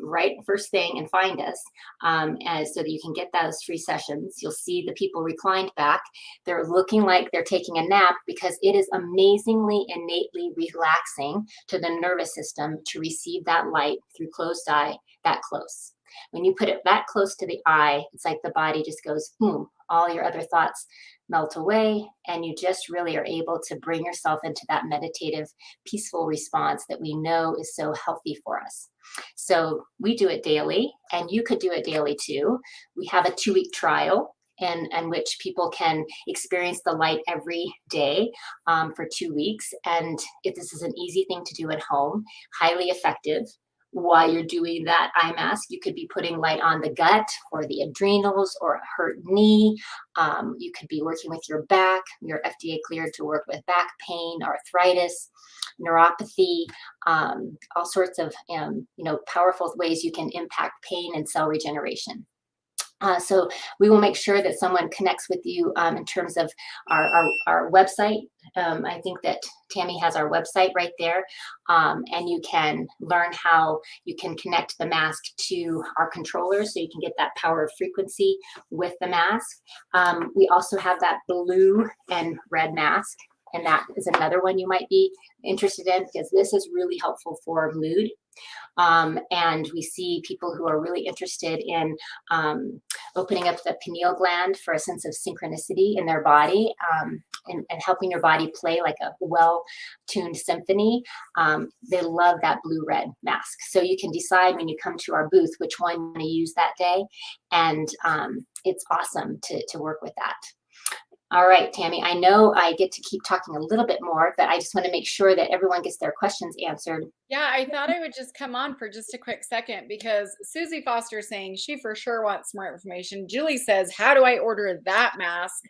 right first thing and find us so that you can get those free sessions. You'll see the people reclined back. They're looking like they're taking a nap because it is amazingly, innately relaxing to the nervous system to receive that light through closed eye that close. When you put it that close to the eye, it's like the body just goes, boom, all your other thoughts melt away, and you just really are able to bring yourself into that meditative, peaceful response that we know is so healthy for us. So we do it daily, and you could do it daily too. We have a 2-week trial in which people can experience the light every day for 2 weeks. And if this is an easy thing to do at home, highly effective. While you're doing that eye mask, you could be putting light on the gut or the adrenals or a hurt knee. You could be working with your back. You're FDA cleared to work with back pain, arthritis, neuropathy, all sorts of powerful ways you can impact pain and cell regeneration. So we will make sure that someone connects with you in terms of our website. I think that Tammy has our website right there, and you can learn how you can connect the mask to our controller so you can get that power of frequency with the mask. We also have that blue and red mask, and that is another one you might be interested in because this is really helpful for mood. And we see people who are really interested in opening up the pineal gland for a sense of synchronicity in their body and helping your body play like a well-tuned symphony. They love that blue-red mask. So you can decide when you come to our booth which one you want to use that day. And it's awesome to work with that. All right, Tammy, I know I get to keep talking a little bit more, but I just want to make sure that everyone gets their questions answered. Yeah, I thought I would just come on for just a quick second because Susie Foster is saying she for sure wants more information. Julie says, how do I order that mask?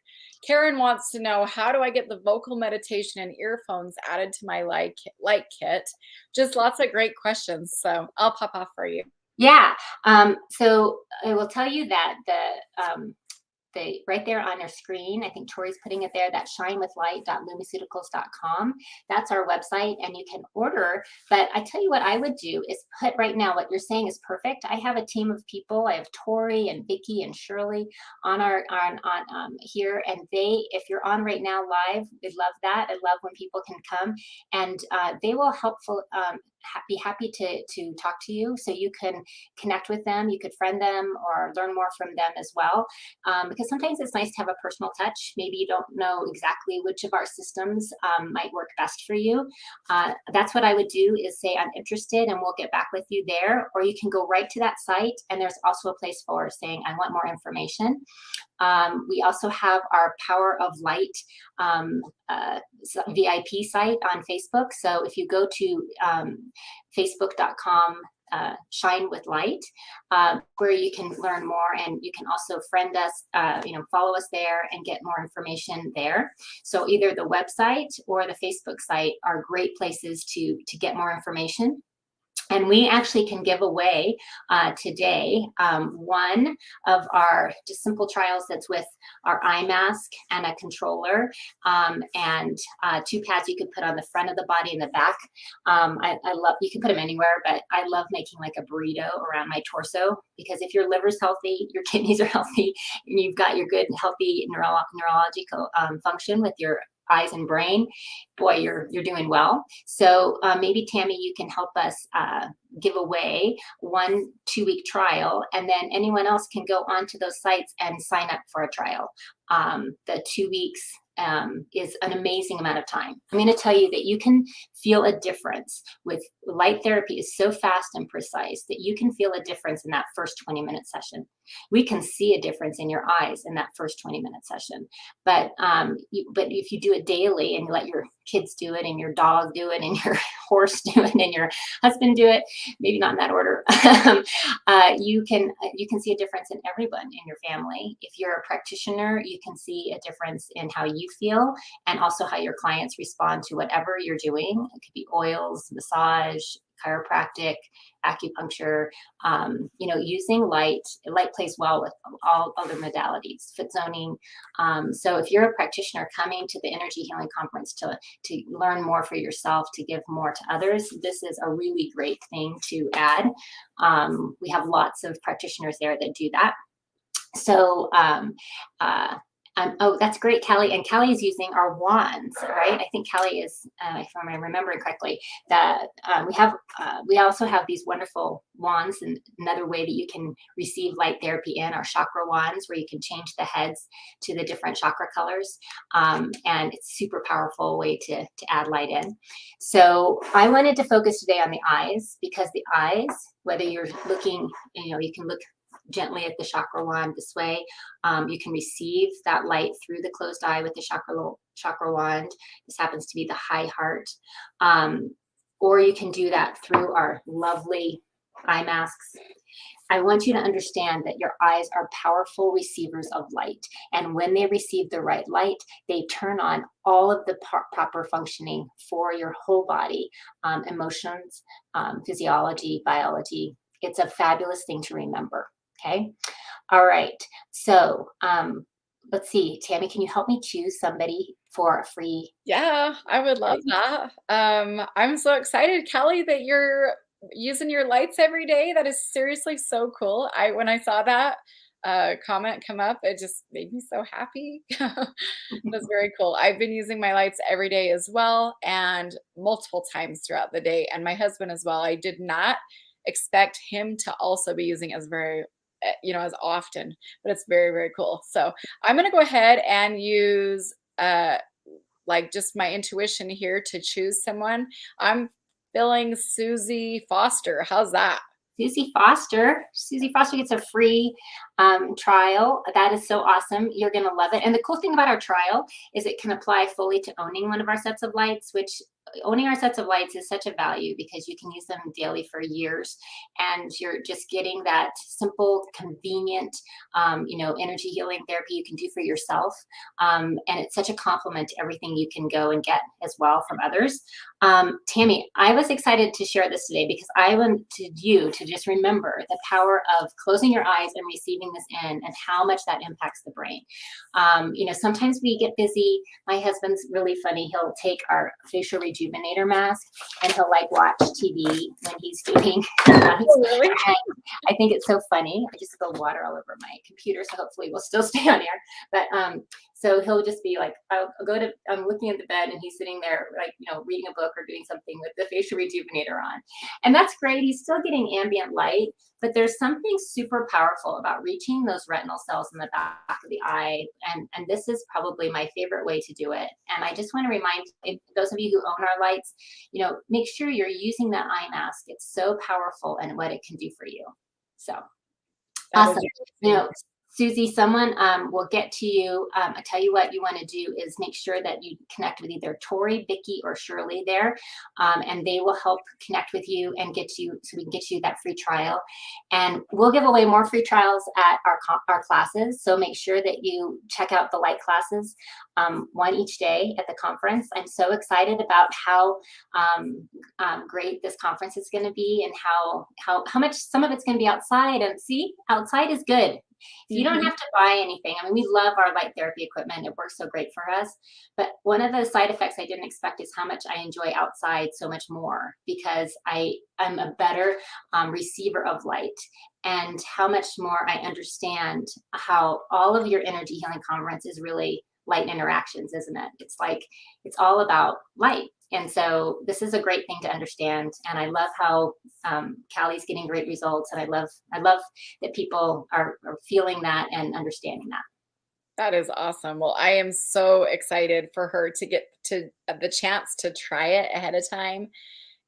Karen wants to know, how do I get the vocal meditation and earphones added to my light kit? Just lots of great questions. So I'll pop off for you. Yeah. So I will tell you that the right there on your screen. I think Tori's putting it there, that shinewithlight.lumiceuticals.com. That's our website, and you can order. But I tell you what I would do is put right now, what you're saying is perfect. I have a team of people. I have Tori and Vicky and Shirley on here, and if you're on right now live, we'd love that. I love when people can come, and they will be happy to talk to you, so you can connect with them. You could friend them or learn more from them as well, because sometimes it's nice to have a personal touch. Maybe you don't know exactly which of our systems might work best for you. That's what I would do, is say I'm interested, and we'll get back with you there. Or you can go right to that site, and there's also a place for saying I want more information. We also have our Power of Light VIP site on Facebook. So if you go to facebook.com Shine with Light, where you can learn more, and you can also friend us, follow us there and get more information there. So either the website or the Facebook site are great places to get more information. And we actually can give away today one of our just simple trials that's with our eye mask and a controller, and 2 pads you could put on the front of the body and the back. I love, you can put them anywhere, but I love making like a burrito around my torso, because if your liver's healthy, your kidneys are healthy, and you've got your good, healthy neurological function with your eyes and brain, boy, you're doing well. So maybe Tammy, you can help us give away 1 2-week trial, and then anyone else can go onto those sites and sign up for a trial. The 2 weeks is an amazing amount of time. I'm going to tell you that you can feel a difference with light therapy. Is so fast and precise that you can feel a difference in that first 20-minute session. We can see a difference in your eyes in that first 20-minute session. But if you do it daily, and you let your kids do it, and your dog do it, and your horse do it, and your husband do it, maybe not in that order, you can see a difference in everyone in your family. If you're a practitioner, you can see a difference in how you feel, and also how your clients respond to whatever you're doing. It could be oils, massage, chiropractic, acupuncture, using light. Light plays well with all other modalities, foot zoning. So if you're a practitioner coming to the Energy Healing Conference to learn more for yourself, to give more to others, this is a really great thing to add. We have lots of practitioners there that do that. So oh, that's great, Callie. And Callie is using our wands, right? I think Callie is, if I'm remembering correctly, that we also have these wonderful wands, and another way that you can receive light therapy in our chakra wands, where you can change the heads to the different chakra colors. And it's a super powerful way to add light in. So I wanted to focus today on the eyes, because the eyes, whether you're looking, you can look gently at the chakra wand this way. You can receive that light through the closed eye with the chakra wand. This happens to be the high heart. Or you can do that through our lovely eye masks. I want you to understand that your eyes are powerful receivers of light. And when they receive the right light, they turn on all of the proper functioning for your whole body, emotions, physiology, biology. It's a fabulous thing to remember. Okay. All right. So let's see. Tammy, can you help me choose somebody for a free? Yeah, I would love that. I'm so excited, Kelly, that you're using your lights every day. That is seriously so cool. When I saw that comment come up, it just made me so happy. That's very cool. I've been using my lights every day as well, and multiple times throughout the day. And my husband as well. I did not expect him to also be using as as often, but it's very, very cool. So I'm going to go ahead and use just my intuition here to choose someone. I'm feeling Susie Foster. How's that? Susie Foster. Susie Foster gets a free trial. That is so awesome. You're going to love it. And the cool thing about our trial is it can apply fully to owning one of our sets of lights, which owning our sets of lights is such a value because you can use them daily for years, and you're just getting that simple, convenient, energy healing therapy you can do for yourself. And it's such a compliment to everything you can go and get as well from others. Tammy, I was excited to share this today because I wanted you to just remember the power of closing your eyes and receiving this in, and how much that impacts the brain. Sometimes we get busy. My husband's really funny. He'll take our facial rejuvenator mask and he'll like watch TV when he's doing Oh, really? I think it's so funny. I just spilled water all over my computer, so hopefully we'll still stay on air. But so he'll just be like, I'm looking at the bed and he's sitting there, like, reading a book or doing something with the facial rejuvenator on. And that's great. He's still getting ambient light, but there's something super powerful about reaching those retinal cells in the back of the eye. And this is probably my favorite way to do it. And I just want to remind those of you who own our lights, make sure you're using that eye mask. It's so powerful and what it can do for you. So awesome. Susie, someone will get to you. I tell you what you want to do is make sure that you connect with either Tori, Vicki, or Shirley there, and they will help connect with you and get you, so we can get you that free trial. And we'll give away more free trials at our classes. So make sure that you check out the light classes, one each day at the conference. I'm so excited about how great this conference is going to be, and how much some of it's going to be outside. And see, outside is good. You don't have to buy anything. I mean, we love our light therapy equipment. It works so great for us. But one of the side effects I didn't expect is how much I enjoy outside so much more, because I'm a better receiver of light, and how much more I understand how all of your energy healing conference is really light interactions, isn't it? It's like, it's all about light. And so this is a great thing to understand. And I love how Callie's getting great results. And I love that people are feeling that and understanding that. That is awesome. Well, I am so excited for her to get to the chance to try it ahead of time.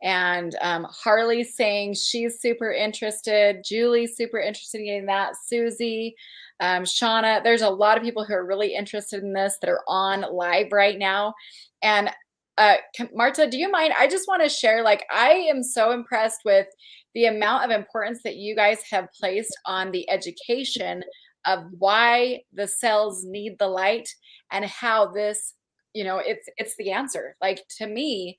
And Harley's saying she's super interested. Julie's super interested in getting that. Susie, Shauna, there's a lot of people who are really interested in this that are on live right now. And Marta, do you mind? I just want to share, like, I am so impressed with the amount of importance that you guys have placed on the education of why the cells need the light, and how this, it's the answer. Like, to me,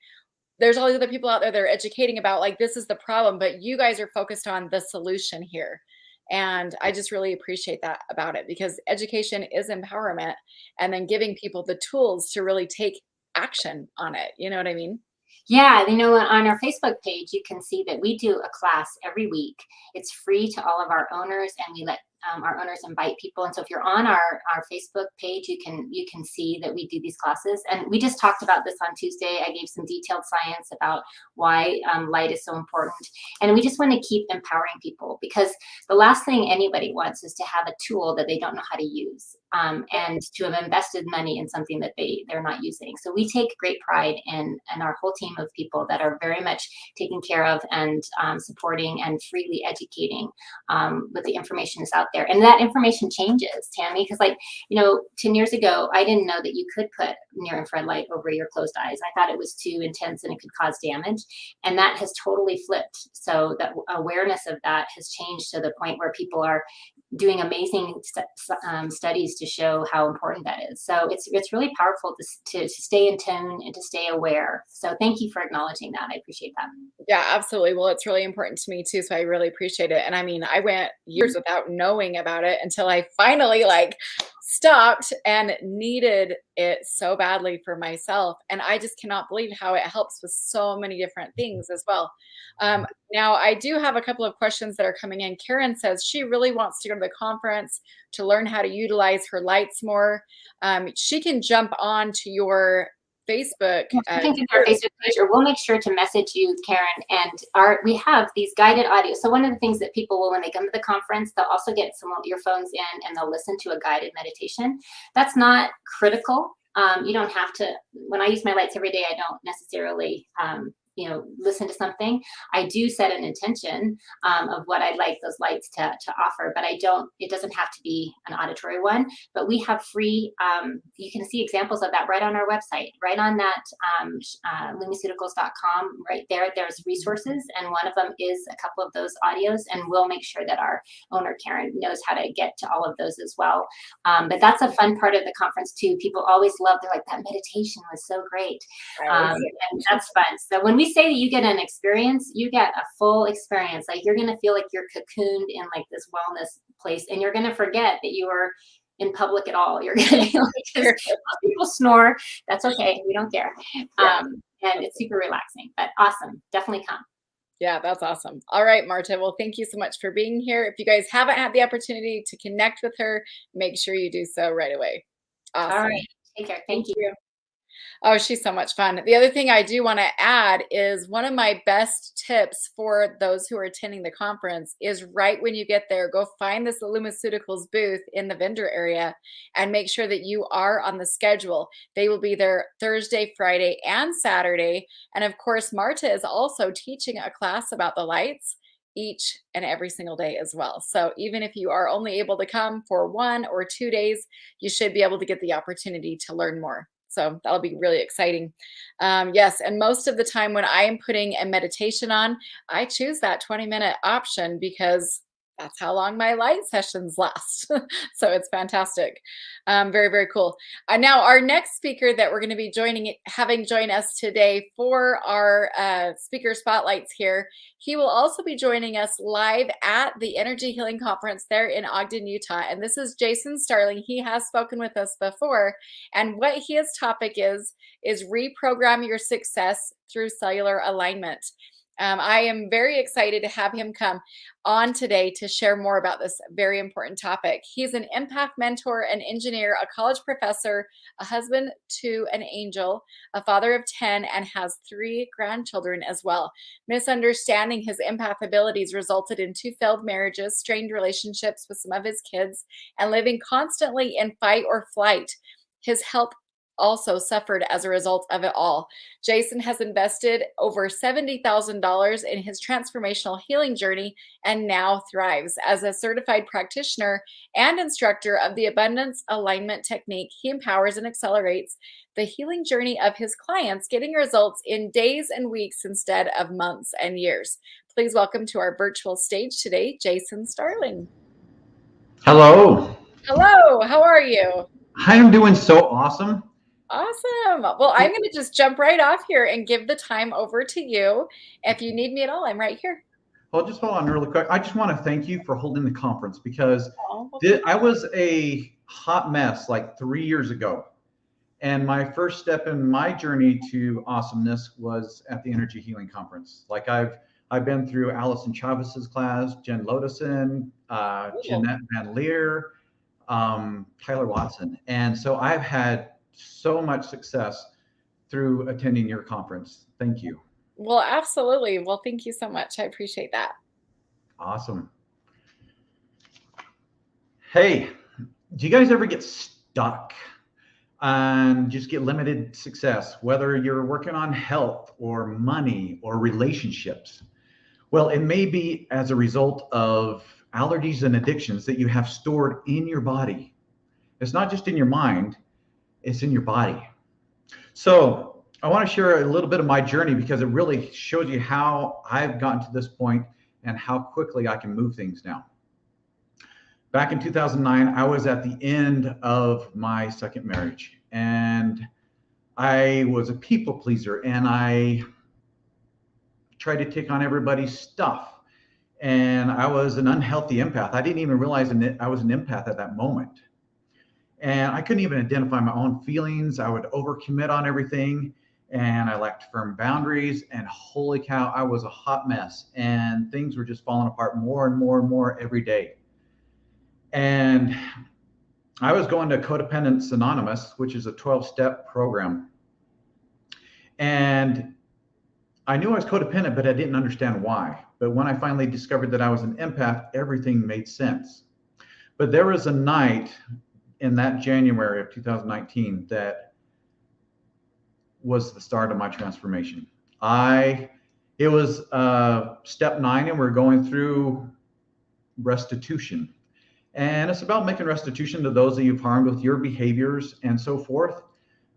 there's all these other people out there that are educating about, like, this is the problem, but you guys are focused on the solution here. And I just really appreciate that about it, because education is empowerment, and then giving people the tools to really take action on it. You know what I mean? Yeah, on our Facebook page, you can see that we do a class every week. It's free to all of our owners, and we let our owners invite people. And so if you're on our Facebook page, you can see that we do these classes. And we just talked about this on Tuesday. I gave some detailed science about why light is so important. And we just want to keep empowering people, because the last thing anybody wants is to have a tool that they don't know how to use, and to have invested money in something that they're not using. So we take great pride in our whole team of people that are very much taking care of and supporting and freely educating with the information that's out there. And that information changes, Tammy, because 10 years ago, I didn't know that you could put near infrared light over your closed eyes. I thought it was too intense and it could cause damage. And that has totally flipped. So that awareness of that has changed to the point where people are doing amazing studies to show how important that is. So it's really powerful to stay in tune and to stay aware. So thank you for acknowledging that. I appreciate that. Yeah, absolutely. Well, it's really important to me too, so I really appreciate it. And I mean, I went years without knowing about it until I finally stopped and needed it so badly for myself. And I just cannot believe how it helps with so many different things as well. Now, I do have a couple of questions that are coming in. Karen says she really wants to go to the conference to learn how to utilize her lights more. She can jump on to your Facebook. You can do our Facebook page, or we'll make sure to message you, Karen. And we have these guided audio. So one of the things that people will, when they come to the conference, they'll also get some earphones in, and they'll listen to a guided meditation. That's not critical. You don't have to. When I use my lights every day, I don't necessarily listen to something, I do set an intention of what I'd like those lights to offer, but it doesn't have to be an auditory one. But we have free, you can see examples of that right on our website, right on that lumiceuticals.com. Right there's resources, and one of them is a couple of those audios, and we'll make sure that our owner Karen knows how to get to all of those as well. But that's a fun part of the conference too. People always love, they're like, that meditation was so great. And that's fun. So when we say that you get an experience, you get a full experience. Like, you're going to feel like you're cocooned in like this wellness place, and you're going to forget that you are in public at all. You're going to feel like, most people snore. That's okay. We don't care. And it's super relaxing, but awesome. Definitely come. Yeah, that's awesome. All right, Marta. Well, thank you so much for being here. If you guys haven't had the opportunity to connect with her, make sure you do so right away. Awesome. All right. Take care. Thank you. Oh, she's so much fun. The other thing I do want to add is one of my best tips for those who are attending the conference is right when you get there, go find this Lumiceuticals booth in the vendor area and make sure that you are on the schedule. They will be there Thursday, Friday, and Saturday. And of course, Marta is also teaching a class about the lights each and every single day as well. So even if you are only able to come for 1 or 2 days, you should be able to get the opportunity to learn more. So that'll be really exciting. Yes, and most of the time when I am putting a meditation on, I choose that 20-minute option because that's how long my light sessions last. So it's fantastic. Very, very cool. Now our next speaker that we're going to be having join us today for our speaker spotlights here, he will also be joining us live at the Energy Healing Conference there in Ogden, Utah. And this is Jason Starling. He has spoken with us before. And what his topic is reprogram your success through cellular alignment. I am very excited to have him come on today to share more about this very important topic. He's an empath mentor, an engineer, a college professor, a husband to an angel, a father of 10, and has 3 grandchildren as well. Misunderstanding his empath abilities resulted in 2 failed marriages, strained relationships with some of his kids, and living constantly in fight or flight. His health also suffered as a result of it all. Jason has invested over $70,000 in his transformational healing journey and now thrives. As a certified practitioner and instructor of the abundance alignment technique, he empowers and accelerates the healing journey of his clients, getting results in days and weeks instead of months and years. Please welcome to our virtual stage today, Jason Starling. Hello. Hello, how are you? I'm doing so awesome. Awesome. Well, I'm going to just jump right off here and give the time over to you. If you need me at all, I'm right here. Well, just hold on really quick. I just want to thank you for holding the conference because I was a hot mess like 3 years ago. And my first step in my journey to awesomeness was at the Energy Healing Conference. Like I've been through Allison Chavez's class, Jen Lodeson, Jeanette Van Leer, Tyler Watson. And so I've had so much success through attending your conference. Thank you. Well, absolutely. Well, thank you so much. I appreciate that. Awesome. Hey, do you guys ever get stuck and just get limited success, whether you're working on health or money or relationships? Well, it may be as a result of allergies and addictions that you have stored in your body. It's not just in your mind, it's in your body. So I want to share a little bit of my journey because it really shows you how I've gotten to this point and how quickly I can move things now. Back in 2009, I was at the end of my second marriage and I was a people pleaser and I tried to take on everybody's stuff. And I was an unhealthy empath. I didn't even realize I was an empath at that moment. And I couldn't even identify my own feelings. I would overcommit on everything and I lacked firm boundaries, and holy cow, I was a hot mess and things were just falling apart more and more and more every day. And I was going to Codependence Anonymous, which is a 12-step program. And I knew I was codependent, but I didn't understand why. But when I finally discovered that I was an empath, everything made sense. But there was a night in that January of 2019 that was the start of my transformation. It was step 9, and we're going through restitution. And it's about making restitution to those that you've harmed with your behaviors and so forth.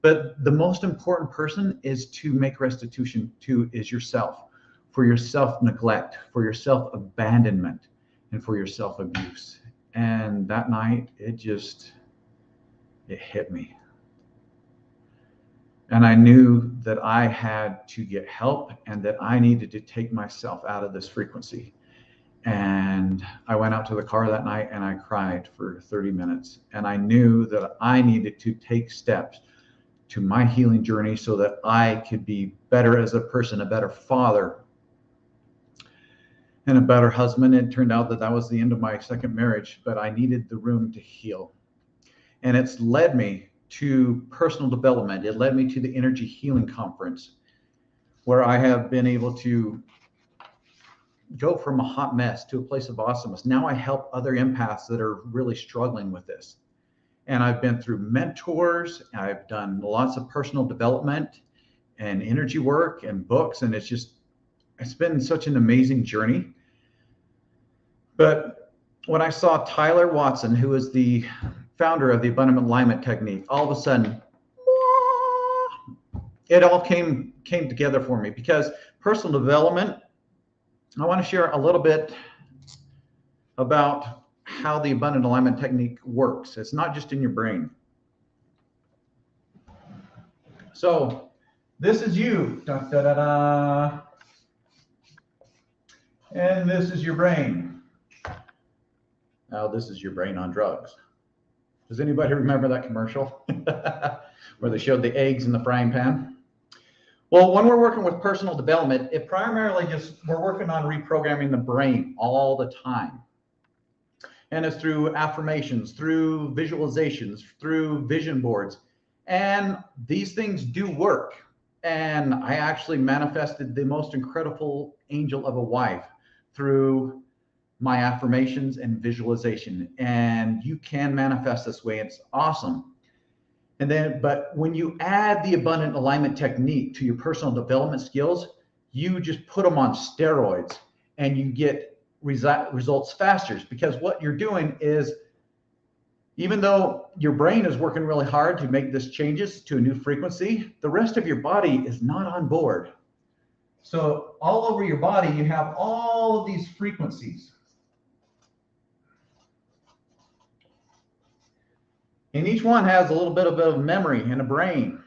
But the most important person is to make restitution to is yourself, for your self-neglect, for your self-abandonment, and for your self-abuse. And that night, it hit me. And I knew that I had to get help and that I needed to take myself out of this frequency. And I went out to the car that night and I cried for 30 minutes. And I knew that I needed to take steps to my healing journey so that I could be better as a person, a better father, and a better husband. It turned out that that was the end of my second marriage, but I needed the room to heal. And it's led me to personal development. It led me to the Energy Healing Conference, where I have been able to go from a hot mess to a place of awesomeness. Now I help other empaths that are really struggling with this. And I've been through mentors, I've done lots of personal development and energy work and books, and it's been such an amazing journey. But when I saw Tyler Watson, who is the founder of the Abundant Alignment Technique, all of a sudden, it all came together for me, because personal development, I want to share a little bit about how the Abundant Alignment Technique works. It's not just in your brain. So this is you, da, da, da, da. And this is your brain. Now this is your brain on drugs. Does anybody remember that commercial where they showed the eggs in the frying pan? Well, when we're working with personal development, it primarily we're working on reprogramming the brain all the time. And it's through affirmations, through visualizations, through vision boards. And these things do work. And I actually manifested the most incredible angel of a wife through my affirmations and visualization. And you can manifest this way. It's awesome. But when you add the Abundant Alignment Technique to your personal development skills, you just put them on steroids and you get results faster, because what you're doing is, even though your brain is working really hard to make this changes to a new frequency, the rest of your body is not on board. So all over your body, you have all of these frequencies. And each one has a little bit of memory and a brain.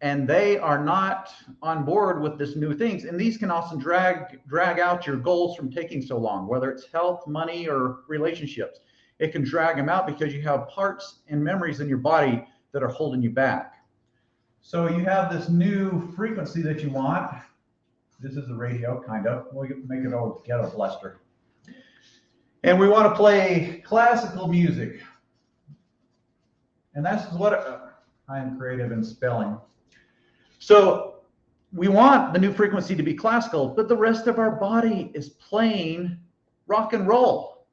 And they are not on board with this new things. And these can also drag out your goals from taking so long, whether it's health, money, or relationships. It can drag them out because you have parts and memories in your body that are holding you back. So you have this new frequency that you want. This is the radio, kind of. We'll make it all together, Lester. And we want to play classical music. And that's what I am creative in spelling. So we want the new frequency to be classical, but the rest of our body is playing rock and roll.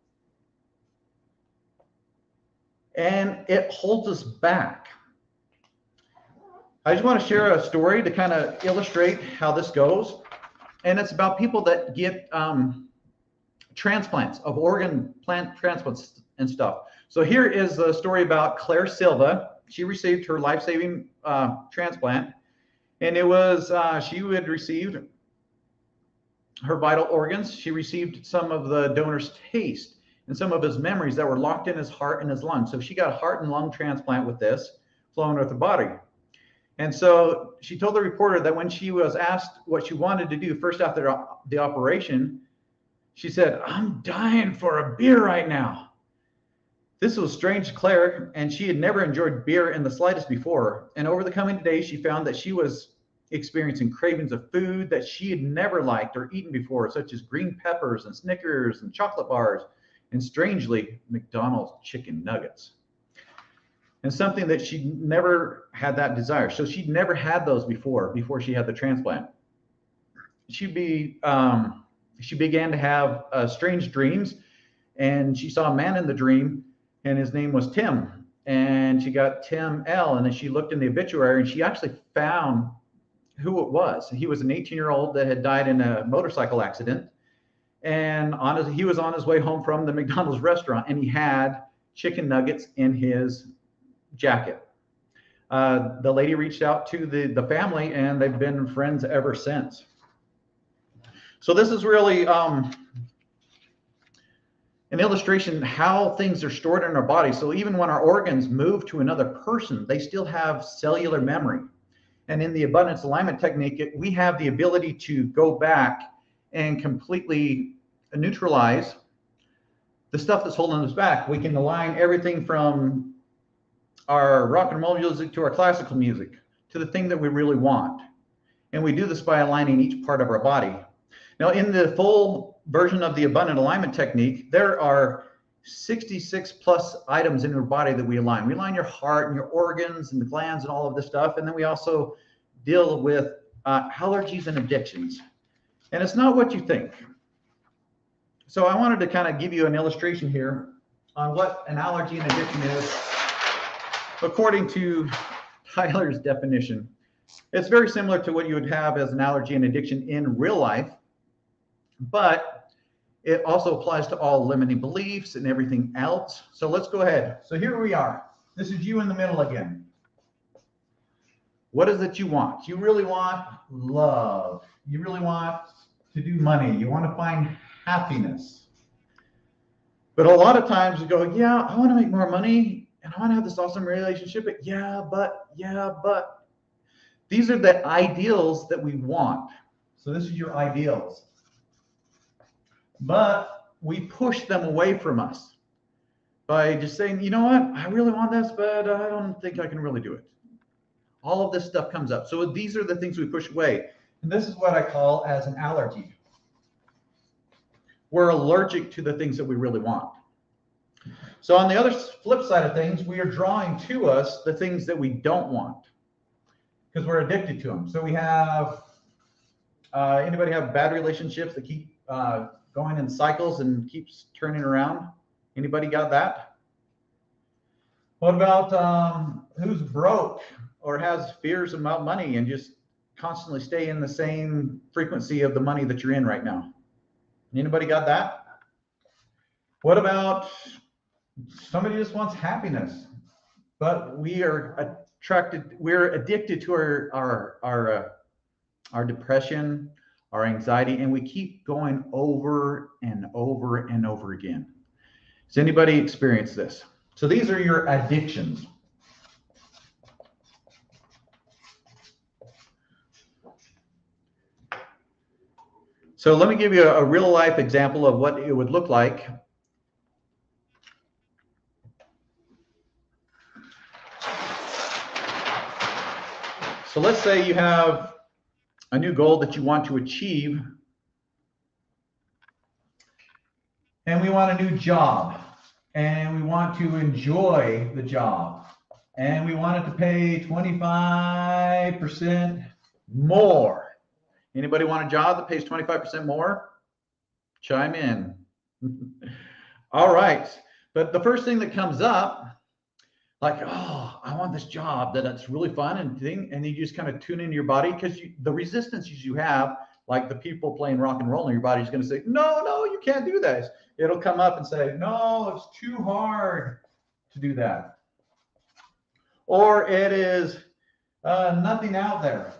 And it holds us back. I just want to share a story to kind of illustrate how this goes. And it's about people that get transplants of organ plant transplants and stuff. So here is a story about Claire Silva. She received her life-saving transplant. And it was, she had received her vital organs. She received some of the donor's taste and some of his memories that were locked in his heart and his lungs. So she got a heart and lung transplant with this, flowing with her body. And so she told the reporter that when she was asked what she wanted to do first after the operation, she said, "I'm dying for a beer right now." This was strange to Claire, and she had never enjoyed beer in the slightest before. And over the coming days, she found that she was experiencing cravings of food that she had never liked or eaten before, such as green peppers and Snickers and chocolate bars, and strangely, McDonald's chicken nuggets. And something that she never had that desire. So she'd never had those before she had the transplant. She began to have strange dreams, and she saw a man in the dream, and his name was Tim. And she got Tim L. And then she looked in the obituary, and she actually found who it was. He was an 18-year-old that had died in a motorcycle accident. And he was on his way home from the McDonald's restaurant, and he had chicken nuggets in his jacket. The lady reached out to the family, and they've been friends ever since. So this is really an illustration how things are stored in our body. So even when our organs move to another person, they still have cellular memory. And in the abundance alignment technique, we have the ability to go back and completely neutralize the stuff that's holding us back. We can align everything from our rock and roll music to our classical music to the thing that we really want. And we do this by aligning each part of our body. Now, in the full version of the abundant alignment technique, there are 66 plus items in your body that we align. We align your heart and your organs and the glands and all of this stuff. And then we also deal with allergies and addictions. And it's not what you think. So I wanted to kind of give you an illustration here on what an allergy and addiction is according to Tyler's definition. It's very similar to what you would have as an allergy and addiction in real life, but it also applies to all limiting beliefs and everything else. So let's go ahead. So here we are. This is you in the middle again. What is it you want? You really want love. You really want to do money. You want to find happiness. But a lot of times you go, yeah, I want to make more money and I want to have this awesome relationship, but but. These are the ideals that we want. So this is your ideals. But we push them away from us by just saying, you know what, I really want this, but I don't think I can really do it. All of this stuff comes up. So these are the things we push away. And this is what I call as an allergy. We're allergic to the things that we really want. So on the other flip side of things, we are drawing to us the things that we don't want because we're addicted to them. So we have, anybody have bad relationships that keep going in cycles and keeps turning around? Anybody got that? What about who's broke or has fears about money and just constantly stay in the same frequency of the money that you're in right now? Anybody got that? What about somebody just wants happiness, but we are we're addicted to our depression, our anxiety, and we keep going over and over and over again. Does anybody experience this? So these are your addictions. So let me give you a real life example of what it would look like. So let's say you have a new goal that you want to achieve, and we want a new job, and we want to enjoy the job, and we want it to pay 25% more. Anybody want a job that pays 25% more? Chime in. All right. But the first thing that comes up, like, oh, I want this job that's really fun and thing, and you just kind of tune into your body because the resistances you have, like the people playing rock and roll in your body is going to say, no, you can't do this. It'll come up and say, no, it's too hard to do that. Or it is nothing out there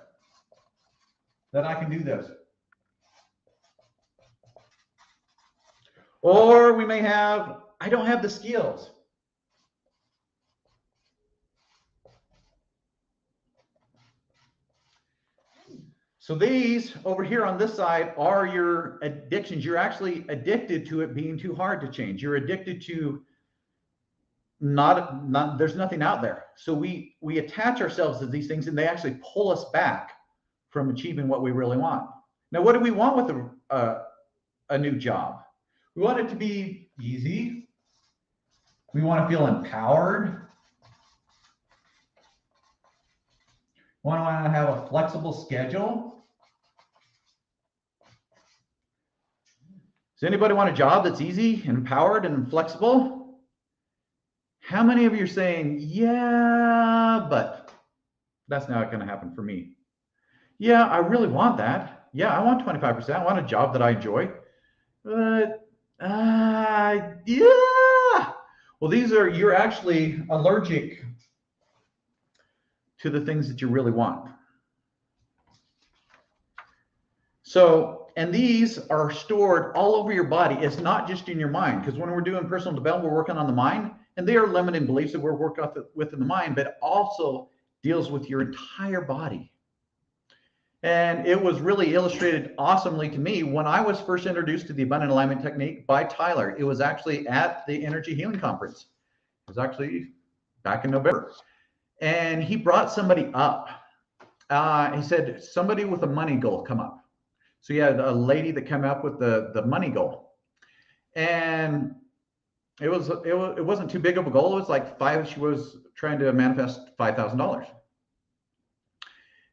that I can do this. Or we may have, I don't have the skills. So these over here on this side are your addictions. You're actually addicted to it being too hard to change. You're addicted to there's nothing out there. So we attach ourselves to these things and they actually pull us back from achieving what we really want. Now, what do we want with a new job? We want it to be easy. We want to feel empowered. We want to have a flexible schedule. Does anybody want a job that's easy and empowered and flexible? How many of you are saying, yeah, but that's not going to happen for me? yeah, I really want that. Yeah, I want 25%. I want a job that I enjoy. But, yeah. Well, you're actually allergic to the things that you really want. So, and these are stored all over your body. It's not just in your mind, because when we're doing personal development, we're working on the mind, and they are limiting beliefs that we're working with in the mind, but it also deals with your entire body. And it was really illustrated awesomely to me when I was first introduced to the Abundant Alignment Technique by Tyler. It was actually at the Energy Healing Conference. It was actually back in November. And he brought somebody up. He said, somebody with a money goal come up. So he had a lady that came up with the money goal. And it wasn't too big of a goal. It was like she was trying to manifest $5,000.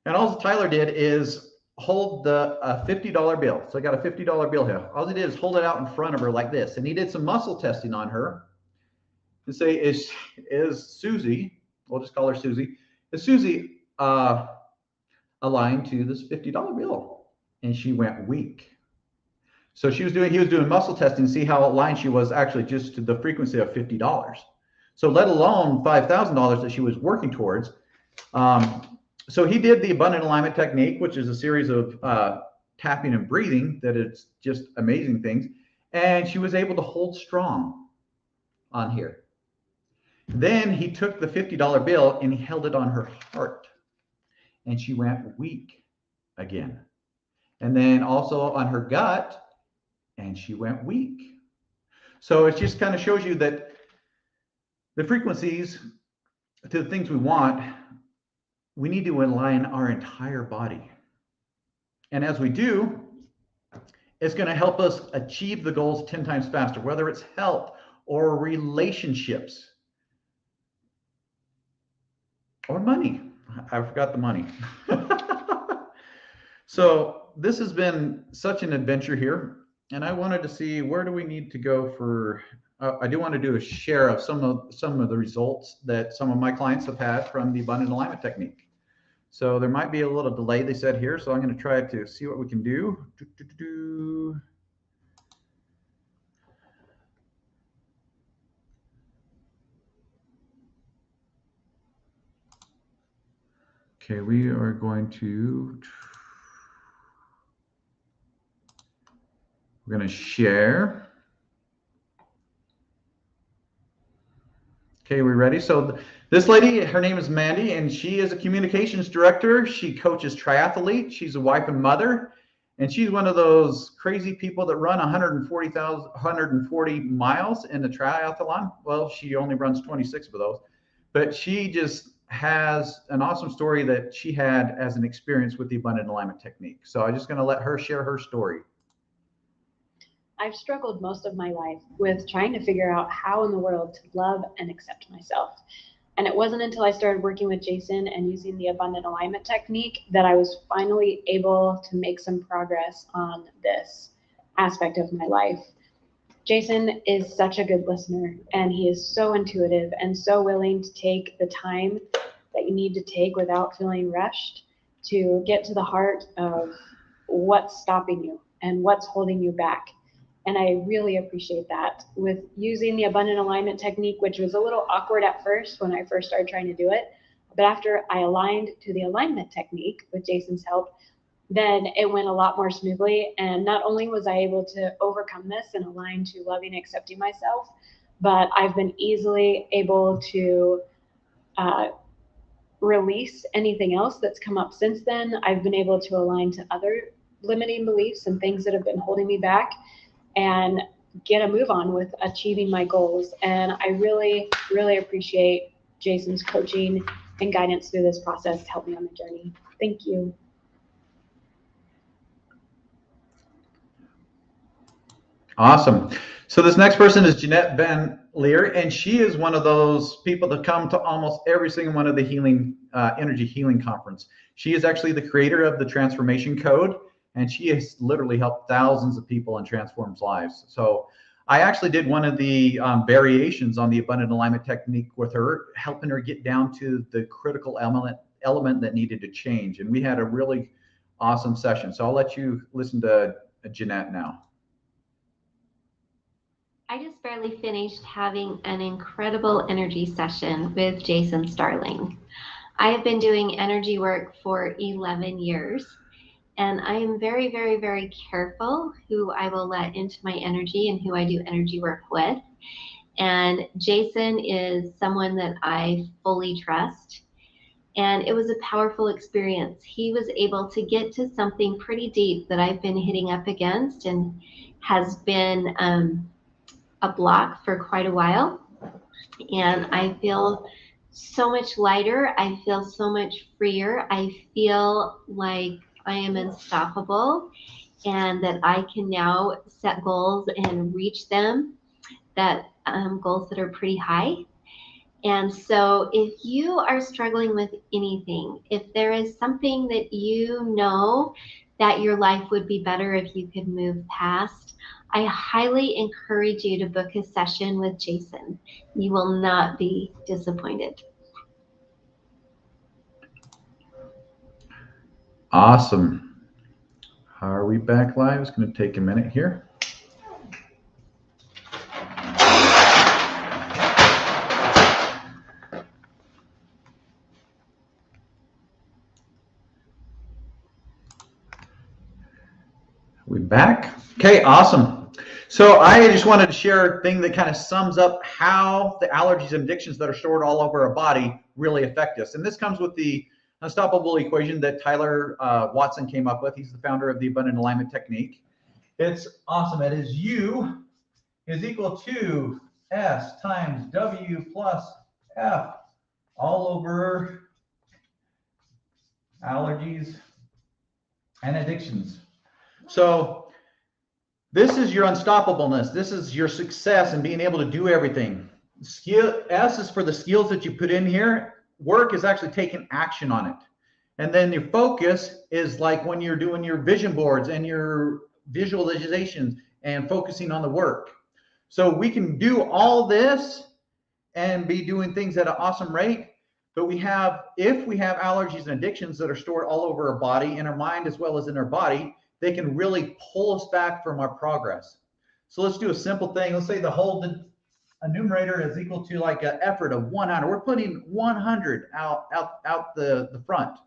And all Tyler did is hold the $50 bill. So I got a $50 bill here. All he did is hold it out in front of her like this. And he did some muscle testing on her and say, is Susie, we'll just call her Susie, is Susie aligned to this $50 bill? And she went weak. So he was doing muscle testing to see how aligned she was actually just to the frequency of $50. So let alone $5,000 that she was working towards. So he did the Abundant Alignment Technique, which is a series of tapping and breathing that it's just amazing things. And she was able to hold strong on here. Then he took the $50 bill and he held it on her heart. And she went weak again. And then also on her gut, and she went weak. So it just kind of shows you that the frequencies to the things we want, we need to align our entire body. And as we do, it's going to help us achieve the goals 10 times faster, whether it's health or relationships or money. I forgot the money. So this has been such an adventure here. And I wanted to see, where do we need to go for, I do want to do a share of some of the results that some of my clients have had from the Abundant Alignment Technique. So there might be a little delay, they said here. So I'm going to try to see what we can do. Okay, we are going to, we're going to share. Okay, we ready? So this lady, her name is Mandy, and she is a communications director. She coaches triathletes. She's a wife and mother, and she's one of those crazy people that run 140 miles in the triathlon. Well, she only runs 26 of those, but she just has an awesome story that she had as an experience with the Abundant Alignment Technique. So I'm just going to let her share her story. I've struggled most of my life with trying to figure out how in the world to love and accept myself. And it wasn't until I started working with Jason and using the Abundant Alignment Technique that I was finally able to make some progress on this aspect of my life. Jason is such a good listener, and he is so intuitive and so willing to take the time that you need to take without feeling rushed to get to the heart of what's stopping you and what's holding you back. And I really appreciate that. With using the Abundant Alignment Technique, which was a little awkward at first when I first started trying to do it, but after I aligned to the alignment technique with Jason's help, then it went a lot more smoothly. And not only was I able to overcome this and align to loving and accepting myself, but I've been easily able to release anything else that's come up since then. I've been able to align to other limiting beliefs and things that have been holding me back and get a move on with achieving my goals. And I really, really appreciate Jason's coaching and guidance through this process to help me on the journey. Thank you. Awesome. So this next person is Jeanette Van Leer, and she is one of those people that come to almost every single one of the energy healing conference. She is actually the creator of the Transformation Code, and she has literally helped thousands of people and transforms lives. So I actually did one of the variations on the Abundant Alignment Technique with her, helping her get down to the critical element that needed to change. And we had a really awesome session. So I'll let you listen to Jeanette now. I just barely finished having an incredible energy session with Jason Starling. I have been doing energy work for 11 years, and I am very, very, very careful who I will let into my energy and who I do energy work with. And Jason is someone that I fully trust. And it was a powerful experience. He was able to get to something pretty deep that I've been hitting up against and has been a block for quite a while. And I feel so much lighter. I feel so much freer. I feel like I am unstoppable and that I can now set goals and reach them, that goals that are pretty high. And so if you are struggling with anything, if there is something that you know that your life would be better if you could move past, I highly encourage you to book a session with Jason. You will not be disappointed. Awesome. Are we back live? It's going to take a minute here. We back? Okay, awesome. So I just wanted to share a thing that kind of sums up how the allergies and addictions that are stored all over our body really affect us. And this comes with the unstoppable equation that Tyler Watson came up with. He's the founder of the Abundant Alignment Technique. It's awesome. It is U is equal to S times W plus F all over allergies and addictions. So this is your unstoppableness. This is your success in being able to do everything. S is for the skills that you put in here. Work is actually taking action on it. And then your focus is like when you're doing your vision boards and your visualizations and focusing on the work. So we can do all this and be doing things at an awesome rate. But if we have allergies and addictions that are stored all over our body, in our mind as well as in our body, they can really pull us back from our progress. So let's do a simple thing. Let's say the whole numerator is equal to like an effort of 100. We're putting 100 out the front.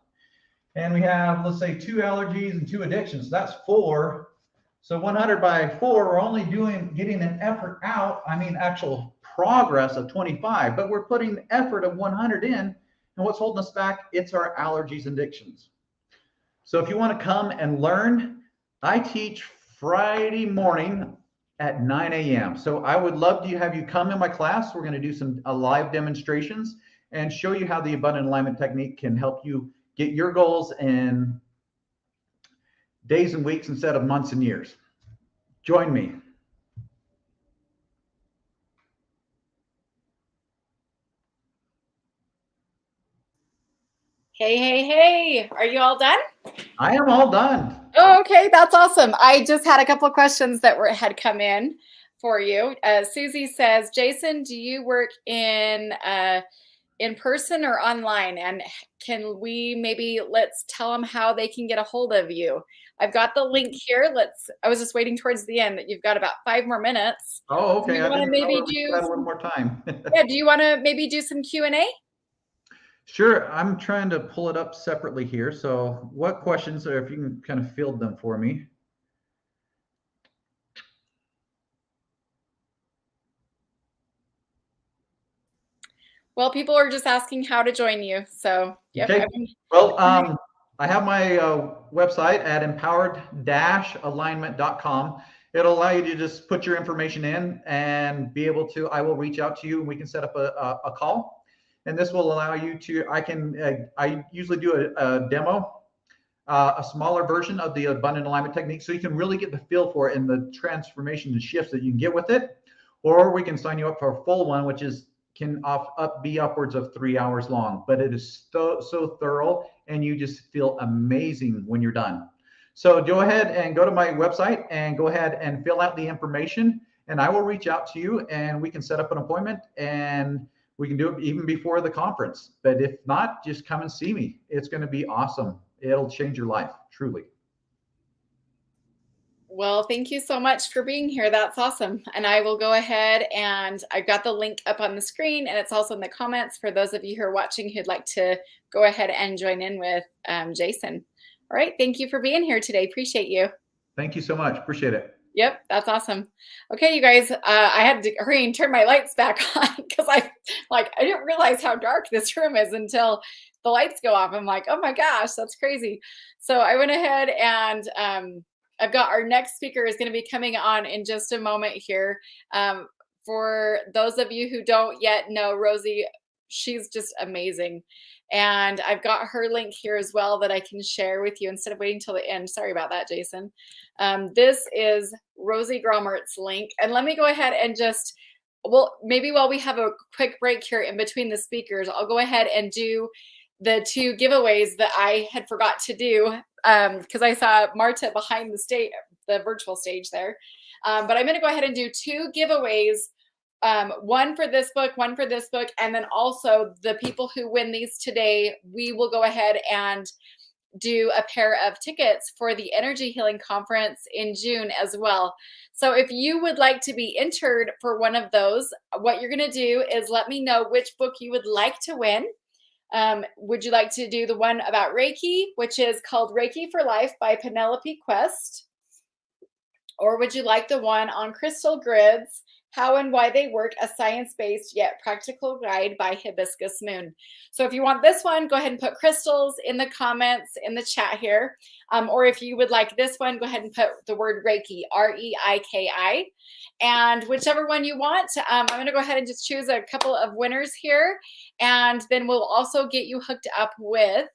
And we have, let's say, 2 allergies and 2 addictions. So that's 4. So 100 by 4, we're only getting an effort out, actual progress of 25, but we're putting the effort of 100 in. And what's holding us back? It's our allergies and addictions. So if you want to come and learn, I teach Friday morning at 9 a.m. So I would love to have you come in my class. We're going to do some live demonstrations and show you how the Abundant Alignment Technique can help you get your goals in days and weeks instead of months and years. Join me. Hey, are you all done? I am all done. Oh, okay, that's awesome. I just had a couple of questions that had come in for you. Susie says, Jason, do you work in person or online? And can we let's tell them how they can get a hold of you. I've got the link here. I was just waiting towards the end that you've got about 5 more minutes. Oh, okay. Do you want to maybe do one more time? Yeah, do you want to maybe do some Q&A? Sure. I'm trying to pull it up separately here. So what questions if you can kind of field them for me? Well, people are just asking how to join you. So, yep. Okay. Well, I have my website at empowered-alignment.com. It'll allow you to just put your information in and be able to, I will reach out to you and we can set up a call. And this will allow you to, I usually do a demo, a smaller version of the Abundant Alignment Technique so you can really get the feel for it and the transformation and shifts that you can get with it. Or we can sign you up for a full one, which can be upwards of 3 hours long, but it is so thorough and you just feel amazing when you're done. So go ahead and go to my website and go ahead and fill out the information and I will reach out to you and we can set up an appointment and we can do it even before the conference. But if not, just come and see me. It's going to be awesome. it'll change your life, truly. Well, thank you so much for being here. That's awesome. And I will go ahead, and I've got the link up on the screen, and it's also in the comments for those of you who are watching who'd like to go ahead and join in with Jason. All right. Thank you for being here today. Appreciate you. Thank you so much. Appreciate it. Yep, that's awesome. Okay, you guys, I had to hurry and turn my lights back on because I didn't realize how dark this room is until the lights go off. I'm like, oh my gosh, that's crazy. So I went ahead and I've got our next speaker is going to be coming on in just a moment here. For those of you who don't yet know Rosie, she's just amazing. And I've got her link here as well that I can share with you instead of waiting till the end. Sorry about that, Jason. This is Rosie Gromert's link. And let me go ahead and just, well, maybe while we have a quick break here in between the speakers, I'll go ahead and do the 2 giveaways that I had forgot to do because I saw Marta behind the stage, the virtual stage there. But I'm going to go ahead and do 2 giveaways. One for this book, one for this book, and then also the people who win these today, we will go ahead and do a pair of tickets for the Energy Healing Conference in June as well. So if you would like to be entered for one of those, what you're going to do is let me know which book you would like to win. Would you like to do the one about Reiki, which is called Reiki for Life by Penelope Quest? Or would you like the one on crystal grids, How and Why They Work, a science-based yet practical guide by Hibiscus Moon? So if you want this one, go ahead and put crystals in the comments in the chat here. Or if you would like this one, go ahead and put the word Reiki, R-E-I-K-I. And whichever one you want, I'm going to go ahead and just choose a couple of winners here. And then we'll also get you hooked up with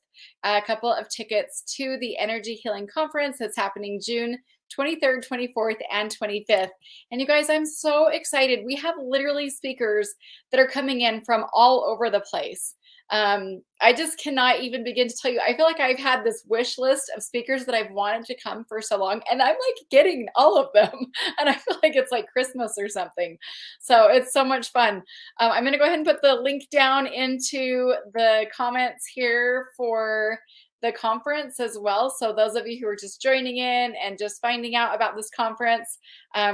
a couple of tickets to the Energy Healing Conference that's happening June 23rd, 24th, and 25th. And you guys, I'm so excited. We have literally speakers that are coming in from all over the place. I just cannot even begin to tell you. I feel like I've had this wish list of speakers that I've wanted to come for so long, and I'm like getting all of them. And I feel like it's like Christmas or something. So it's so much fun. I'm going to go ahead and put the link down into the comments here for the conference as well. So those of you who are just joining in and just finding out about this conference,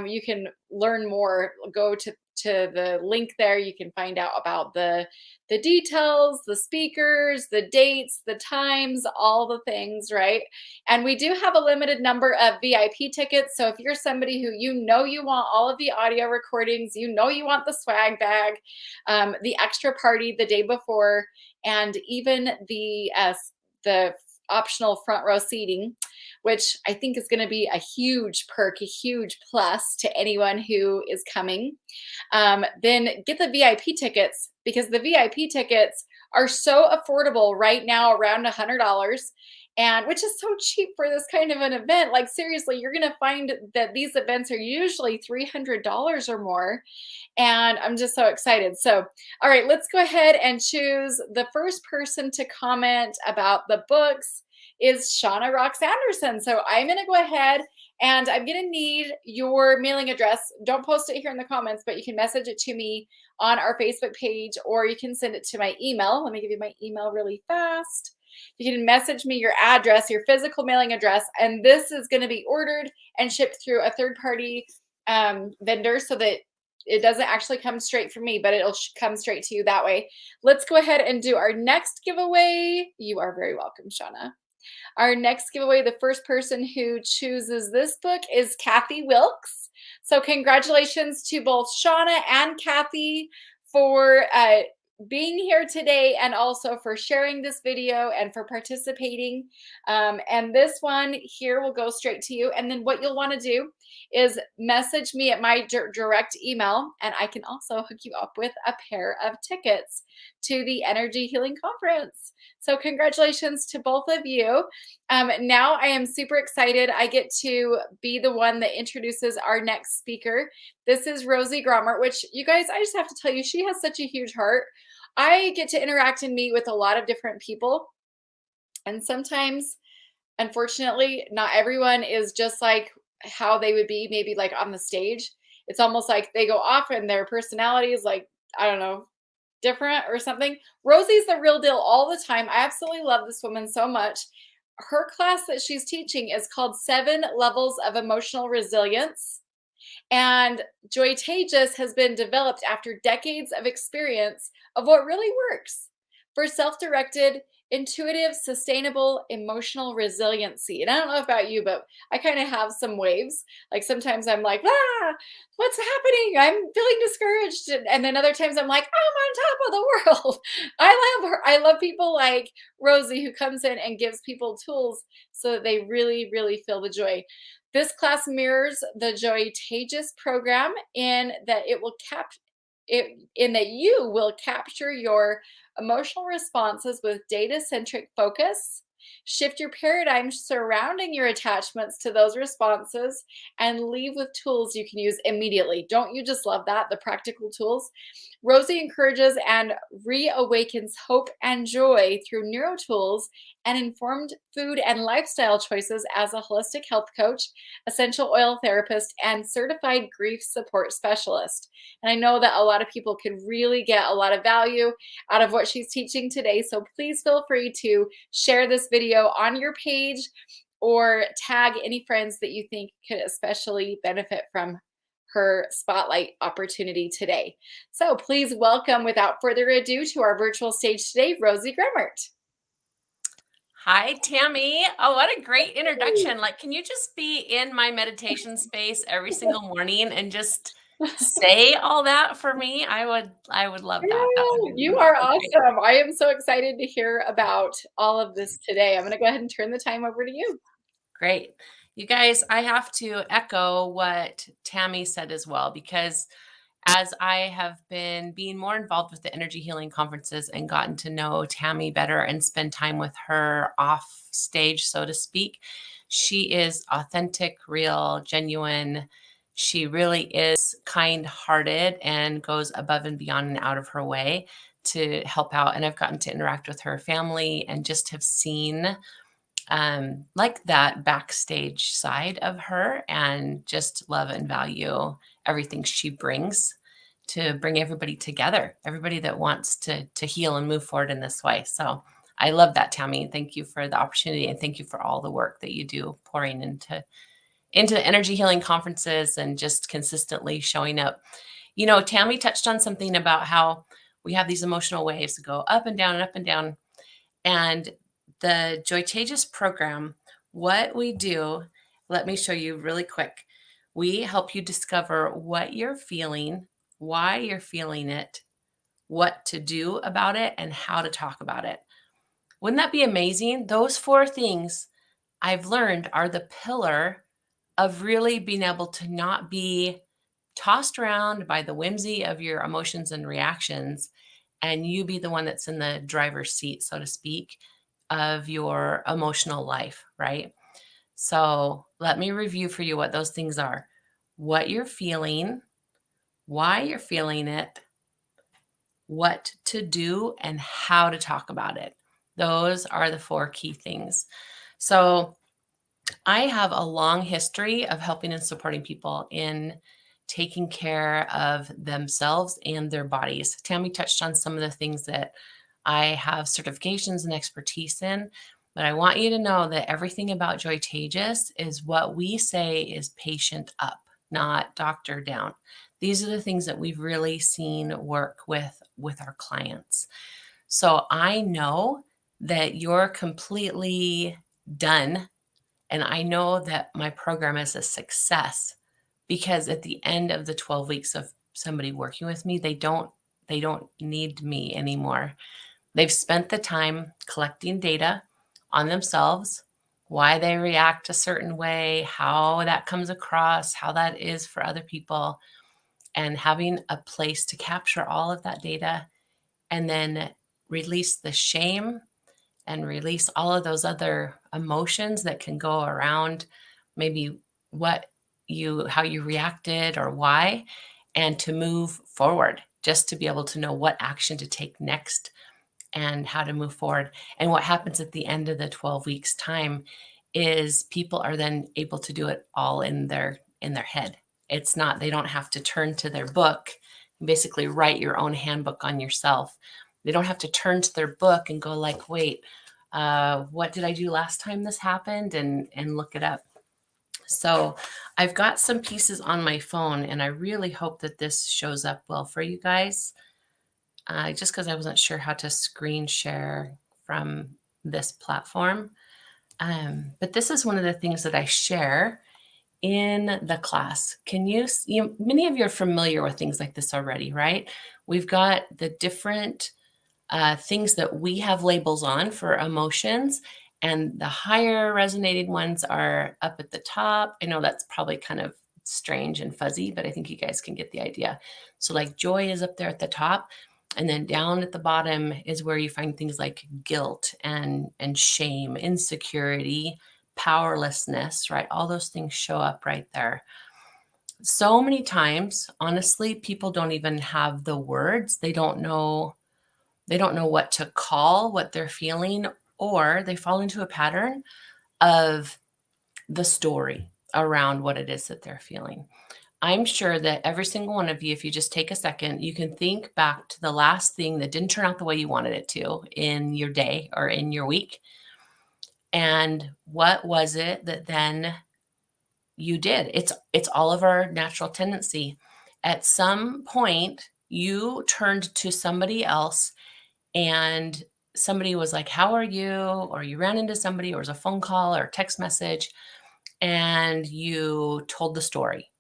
you can learn more. Go to the link there. You can find out about the details, the speakers, the dates, the times, all the things, right? And we do have a limited number of VIP tickets. So if you're somebody who you want all of the audio recordings, you want the swag bag, the extra party the day before, and even the optional front row seating, which I think is going to be a huge perk, a huge plus to anyone who is coming. Then get the VIP tickets, because the VIP tickets are so affordable right now, around $100, and which is so cheap for this kind of an event. Like seriously, you're going to find that these events are usually $300 or more. And I'm just so excited. So, all right, let's go ahead and choose the first person to comment about the books is Shauna Rox Anderson. So I'm going to go ahead and I'm going to need your mailing address. Don't post it here in the comments, but you can message it to me on our Facebook page, or you can send it to my email. Let me give you my email really fast. You can message me your address, your physical mailing address, and this is going to be ordered and shipped through a third-party vendor so that it doesn't actually come straight from me, but it'll come straight to you that way. Let's go ahead and do our next giveaway. You are very welcome, Shauna. Our next giveaway, the first person who chooses this book is Kathy Wilkes. So congratulations to both Shauna and Kathy for being here today, and also for sharing this video and for participating. And this one here will go straight to you. And then what you'll want to do is message me at my direct email, and I can also hook you up with a pair of tickets to the Energy Healing Conference. So congratulations to both of you. Now I am super excited. I get to be the one that introduces our next speaker. This is Rosie Gromert, which you guys, I just have to tell you, she has such a huge heart. I get to interact and meet with a lot of different people. And sometimes, unfortunately, not everyone is just like how they would be maybe like on the stage. It's almost like they go off and their personality is like, I don't know, different or something. Rosie's the real deal all the time. I absolutely love this woman so much. her class that she's teaching is called 7 Levels of Emotional Resilience. And Joy Tejas has been developed after decades of experience of what really works for self-directed, intuitive, sustainable emotional resiliency. And I don't know about you, but I kind of have some waves. Like sometimes I'm like, what's happening? I'm feeling discouraged. And then other times I'm like, I'm on top of the world. I love her. I love people like Rosie, who comes in and gives people tools so that they really, really feel the joy. This class mirrors the Joy Tejas program in that you will capture your emotional responses with data-centric focus, shift your paradigm surrounding your attachments to those responses, and leave with tools you can use immediately. Don't you just love that? The practical tools. Rosie encourages and reawakens hope and joy through neuro tools and informed food and lifestyle choices as a holistic health coach, essential oil therapist, and certified grief support specialist. And I know that a lot of people could really get a lot of value out of what she's teaching today. So please feel free to share this video on your page or tag any friends that you think could especially benefit from her spotlight opportunity today. So please welcome, without further ado, to our virtual stage today, Rosie Gremmert. Hi, Tammy. Oh, what a great introduction. Like, can you just be in my meditation space every single morning and just say all that for me? I would love that. That would be You are great. awesome. I am so excited to hear about all of this today. I'm going to go ahead and turn the time over to you. Great. You guys, I have to echo what Tammy said as well, because as I have been being more involved with the energy healing conferences and gotten to know Tammy better and spend time with her off stage, so to speak, she is authentic, real, genuine. She really is kind-hearted and goes above and beyond and out of her way to help out. And I've gotten to interact with her family and just have seen like that backstage side of her, and just love and value everything she brings to bring everybody together, everybody that wants to heal and move forward in this way. So I love that, Tammy. Thank you for the opportunity, and thank you for all the work that you do pouring into energy healing conferences and just consistently showing up. You know, Tammy touched on something about how we have these emotional waves that go up and down and up and down. And the Joy Tejas program, what we do, let me show you really quick. We help you discover what you're feeling, why you're feeling it, what to do about it, and how to talk about it. Wouldn't that be amazing? Those 4 things I've learned are the pillar of really being able to not be tossed around by the whimsy of your emotions and reactions, and you be the one that's in the driver's seat, so to speak, of your emotional life, right? So let me review for you what those things are: what you're feeling, why you're feeling it, what to do, and how to talk about it. Those are the 4 key things. So I have a long history of helping and supporting people in taking care of themselves and their bodies. Tammy touched on some of the things that I have certifications and expertise in, but I want you to know that everything about Joy Tejas is what we say is patient up, not doctor down. These are the things that we've really seen work with our clients. So I know that you're completely done, and I know that my program is a success, because at the end of the 12 weeks of somebody working with me, they don't need me anymore. They've spent the time collecting data on themselves, why they react a certain way, how that comes across, how that is for other people, and having a place to capture all of that data and then release the shame and release all of those other emotions that can go around maybe how you reacted or why, and to move forward, just to be able to know what action to take next and how to move forward. And what happens at the end of the 12 weeks time is people are then able to do it all in their head. It's not, they don't have to turn to their book and basically write your own handbook on yourself. They don't have to turn to their book and go like, wait, what did I do last time this happened, and look it up. So I've got some pieces on my phone, and I really hope that this shows up well for you guys. Just because I wasn't sure how to screen share from this platform. But this is one of the things that I share in the class. Many of you are familiar with things like this already, right? We've got the different things that we have labels on for emotions, and the higher resonating ones are up at the top. I know that's probably kind of strange and fuzzy, but I think you guys can get the idea. So like joy is up there at the top, and then down at the bottom is where you find things like guilt and shame, insecurity, powerlessness, right? All those things show up right there. So many times, honestly, people don't even have the words. They don't know what to call what they're feeling, or they fall into a pattern of the story around what it is that they're feeling. I'm sure that every single one of you, if you just take a second, you can think back to the last thing that didn't turn out the way you wanted it to in your day or in your week. And what was it that then you did? It's all of our natural tendency. At some point, you turned to somebody else, and somebody was like, "How are you?" Or you ran into somebody, or it was a phone call or a text message, and you told the story.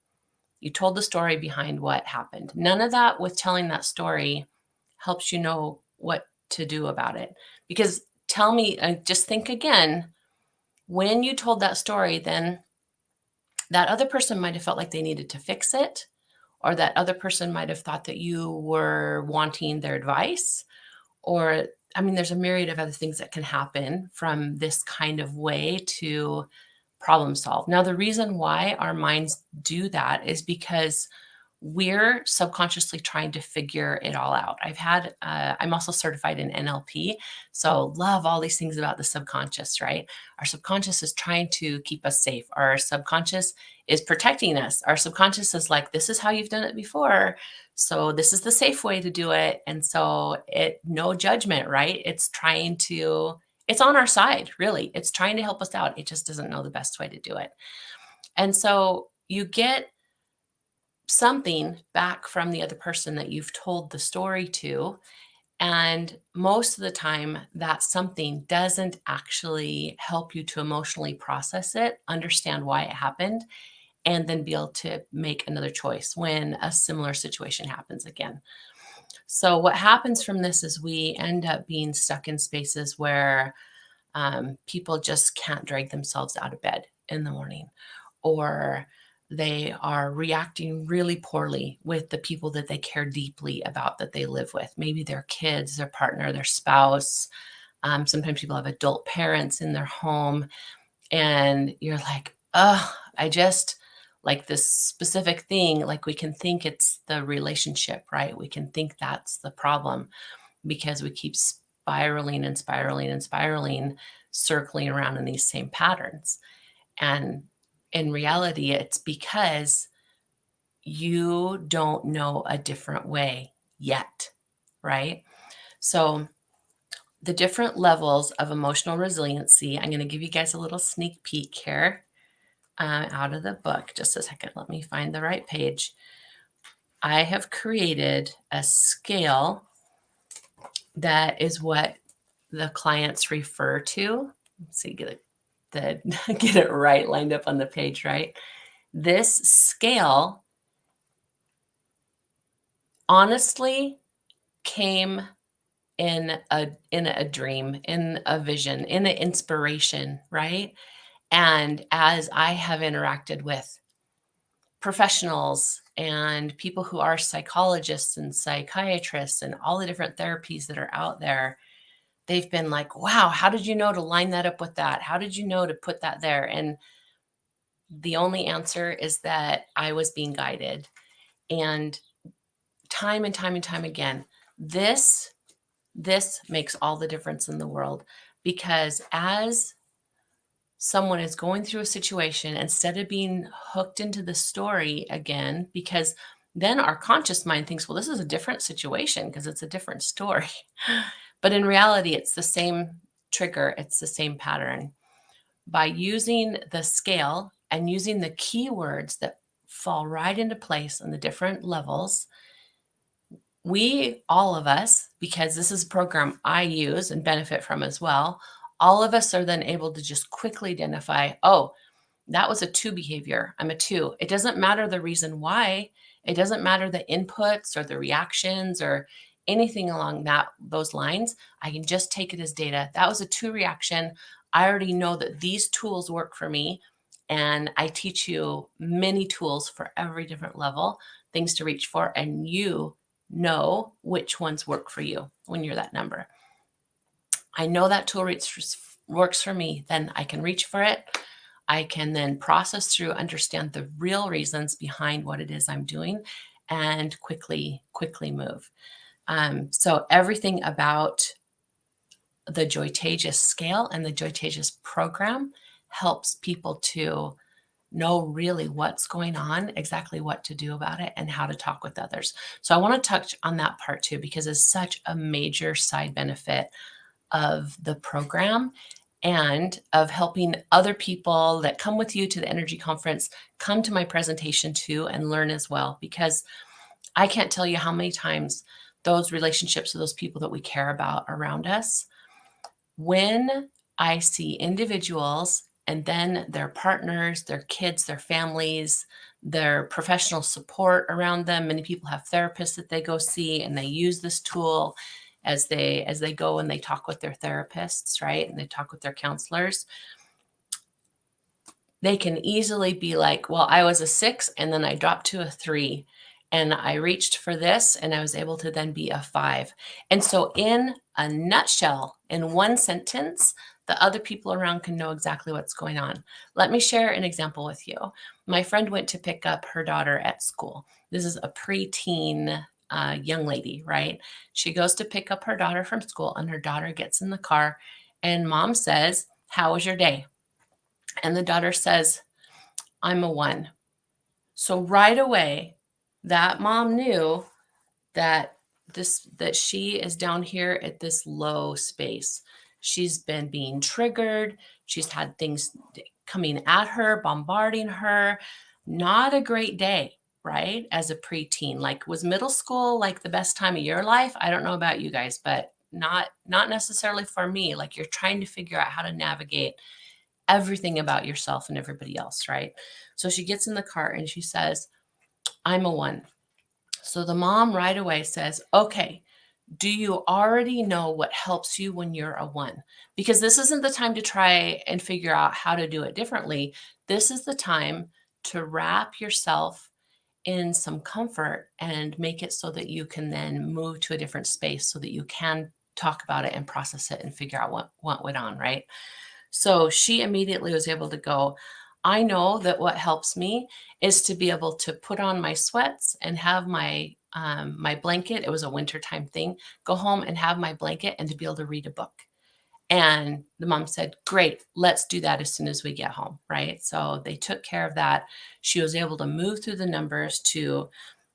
You told the story behind what happened. None of that with telling that story helps you know what to do about it. Because tell me, just think again, when you told that story, then that other person might have felt like they needed to fix it, or that other person might have thought that you were wanting their advice, or, I mean, there's a myriad of other things that can happen from this kind of way to problem solve. Now, the reason why our minds do that is because we're subconsciously trying to figure it all out. I'm also certified in NLP, so love all these things about the subconscious, right? Our subconscious is trying to keep us safe. Our subconscious is protecting us. Our subconscious is like, this is how you've done it before, so this is the safe way to do it. And so no judgment, right? It's on our side, really. It's trying to help us out. It just doesn't know the best way to do it. And so you get something back from the other person that you've told the story to. And most of the time, that something doesn't actually help you to emotionally process it, understand why it happened, and then be able to make another choice when a similar situation happens again. So what happens from this is we end up being stuck in spaces where people just can't drag themselves out of bed in the morning, or they are reacting really poorly with the people that they care deeply about, that they live with. Maybe their kids, their partner, their spouse. Sometimes people have adult parents in their home, and you're like, oh, I just like this specific thing. Like, we can think it's the relationship, right? We can think that's the problem because we keep spiraling and spiraling and spiraling, circling around in these same patterns. And in reality, it's because you don't know a different way yet, right? So the different levels of emotional resiliency, I'm going to give you guys a little sneak peek here out of the book. Just a second. Let me find the right page. I have created a scale that is what the clients refer to. Let's see, get it right, lined up on the page, right? This scale honestly came in a dream, in a vision, in an inspiration, right? And as I have interacted with professionals and people who are psychologists and psychiatrists and all the different therapies that are out there, they've been like, wow, how did you know to line that up with that? How did you know to put that there? And the only answer is that I was being guided. And time and time and time again, this makes all the difference in the world, because as someone is going through a situation, instead of being hooked into the story again, because then our conscious mind thinks, well, this is a different situation because it's a different story. But in reality, it's the same trigger, it's the same pattern. By using the scale and using the keywords that fall right into place on the different levels, we, all of us, because this is a program I use and benefit from as well, all of us are then able to just quickly identify, oh, that was a 2 behavior. I'm a 2. It doesn't matter the reason why. It doesn't matter the inputs or the reactions or anything along those lines. I can just take it as data. That was a 2 reaction. I already know that these tools work for me. And I teach you many tools for every different level, things to reach for, and you know which ones work for you when you're that number. I know that tool works for me, then I can reach for it. I can then process through, understand the real reasons behind what it is I'm doing, and quickly move. So everything about the Joytagious scale and the Joytagious program helps people to know really what's going on, exactly what to do about it, and how to talk with others. So I want to touch on that part too, because it's such a major side benefit of the program and of helping other people that come with you to the energy conference come to my presentation too and learn as well. Because I can't tell you how many times those relationships with those people that we care about around us, when I see individuals and then their partners, their kids, their families, their professional support around them. Many people have therapists that they go see, and they use this tool as they go and they talk with their therapists, right? And they talk with their counselors. They can easily be like, well, I was a 6 and then I dropped to a 3. And I reached for this and I was able to then be a 5. And so in a nutshell, in one sentence, the other people around can know exactly what's going on. Let me share an example with you. My friend went to pick up her daughter at school. This is a preteen young lady, right? She goes to pick up her daughter from school, and her daughter gets in the car, and mom says, "How was your day?" And the daughter says, "I'm a 1." So right away, that mom knew that she is down here at this low space. She's been being triggered. She's had things coming at her, bombarding her. Not a great day, right? As a preteen. Like, was middle school like the best time of your life? I don't know about you guys, but not necessarily for me. Like, you're trying to figure out how to navigate everything about yourself and everybody else, right? So she gets in the car and she says, "I'm a 1." So the mom right away says, "Okay, do you already know what helps you when you're a 1? Because this isn't the time to try and figure out how to do it differently. This is the time to wrap yourself in some comfort and make it so that you can then move to a different space so that you can talk about it and process it and figure out what went on," right? So she immediately was able to go, "I know that what helps me is to be able to put on my sweats and have my blanket." It was a wintertime thing. "Go home and have my blanket and to be able to read a book." And the mom said, "Great, let's do that as soon as we get home," right? So they took care of that. She was able to move through the numbers to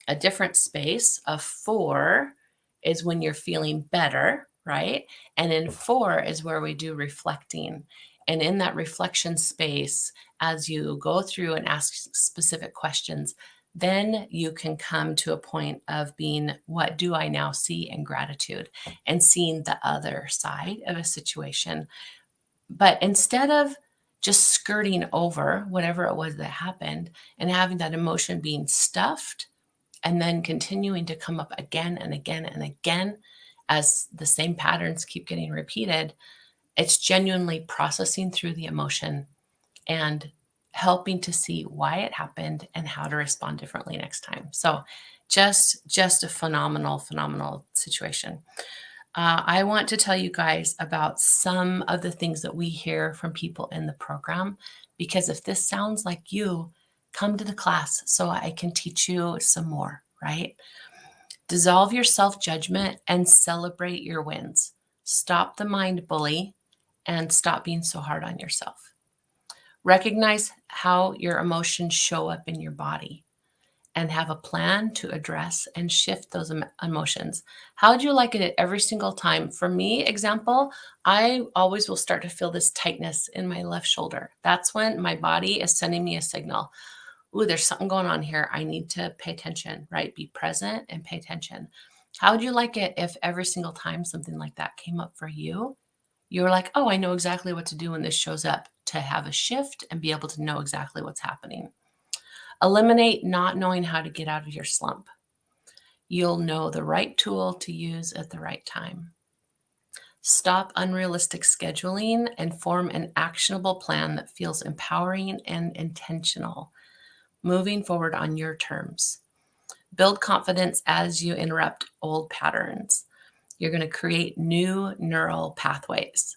a different space. A 4 is when you're feeling better, right? And in 4 is where we do reflecting. And in that reflection space, as you go through and ask specific questions, then you can come to a point of being, what do I now see in gratitude, and seeing the other side of a situation. But instead of just skirting over whatever it was that happened and having that emotion being stuffed and then continuing to come up again and again and again as the same patterns keep getting repeated, it's genuinely processing through the emotion and helping to see why it happened and how to respond differently next time. So just a phenomenal situation. I want to tell you guys about some of the things that we hear from people in the program, because if this sounds like you, come to the class so I can teach you some more, right? Dissolve your self-judgment and celebrate your wins. Stop the mind bully and stop being so hard on yourself. Recognize how your emotions show up in your body and have a plan to address and shift those emotions. How would you like it every single time? For me, example, I always will start to feel this tightness in my left shoulder. That's when my body is sending me a signal. Ooh, there's something going on here. I need to pay attention, right? Be present and pay attention. How would you like it if every single time something like that came up for you, you were like, oh, I know exactly what to do when this shows up, to have a shift and be able to know exactly what's happening. Eliminate not knowing how to get out of your slump. You'll know the right tool to use at the right time. Stop unrealistic scheduling and form an actionable plan that feels empowering and intentional, moving forward on your terms. Build confidence as you interrupt old patterns. You're going to create new neural pathways.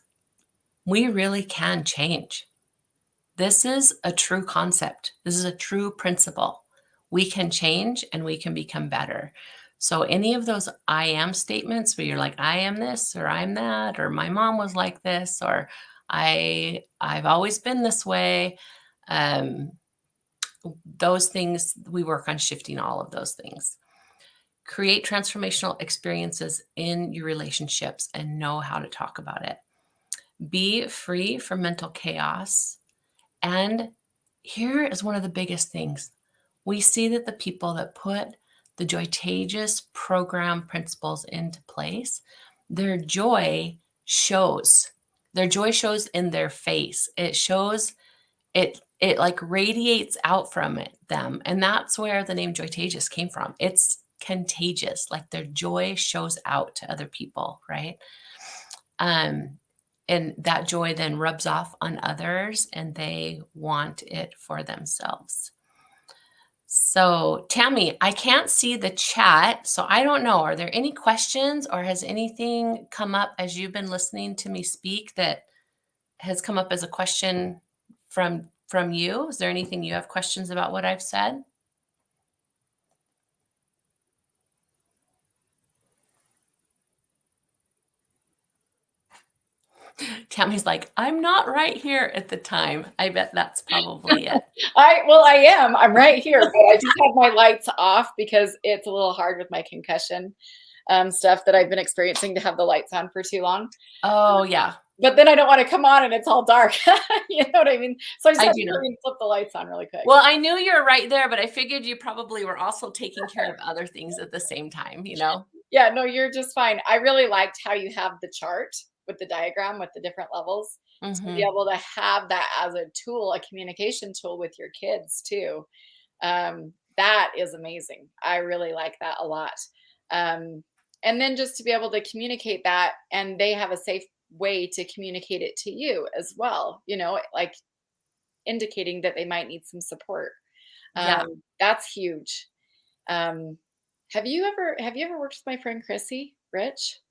We really can change. This is a true concept. This is a true principle. We can change and we can become better. So any of those I am statements where you're like, I am this, or I'm that, or my mom was like this, or I've always been this way. Those things, we work on shifting all of those things. Create transformational experiences in your relationships and know how to talk about it. Be free from mental chaos. And here is one of the biggest things. We see that the people that put the Joytageous program principles into place, their joy shows. Their joy shows in their face. It shows, it like radiates out from them. And that's where the name Joytageous came from. It's contagious, like their joy shows out to other people, right? And that joy then rubs off on others and they want it for themselves. So Tammy, I can't see the chat, so I don't know. Are there any questions, or has anything come up as you've been listening to me speak that has come up as a question from you? Is there anything you have questions about what I've said? Tammy's like, I'm not right here at the time. I bet that's probably it. I am. I'm right here, but I just have my lights off because it's a little hard with my concussion stuff that I've been experiencing to have the lights on for too long. Oh, yeah. But then I don't want to come on and it's all dark. You know what I mean? So I just have do to know. flip the lights on really quick. Well, I knew you were right there, but I figured you probably were also taking care of other things at the same time, you know? Yeah, no, you're just fine. I really liked how you have the chart with the diagram with the different levels. To be able to have that as a tool, a communication tool with your kids too. That is amazing. I really like that a lot. And then just to be able to communicate that, and they have a safe way to communicate it to you as well, you know, like indicating that they might need some support. Yeah. That's huge. Have you ever worked with my friend Chrissy Rich?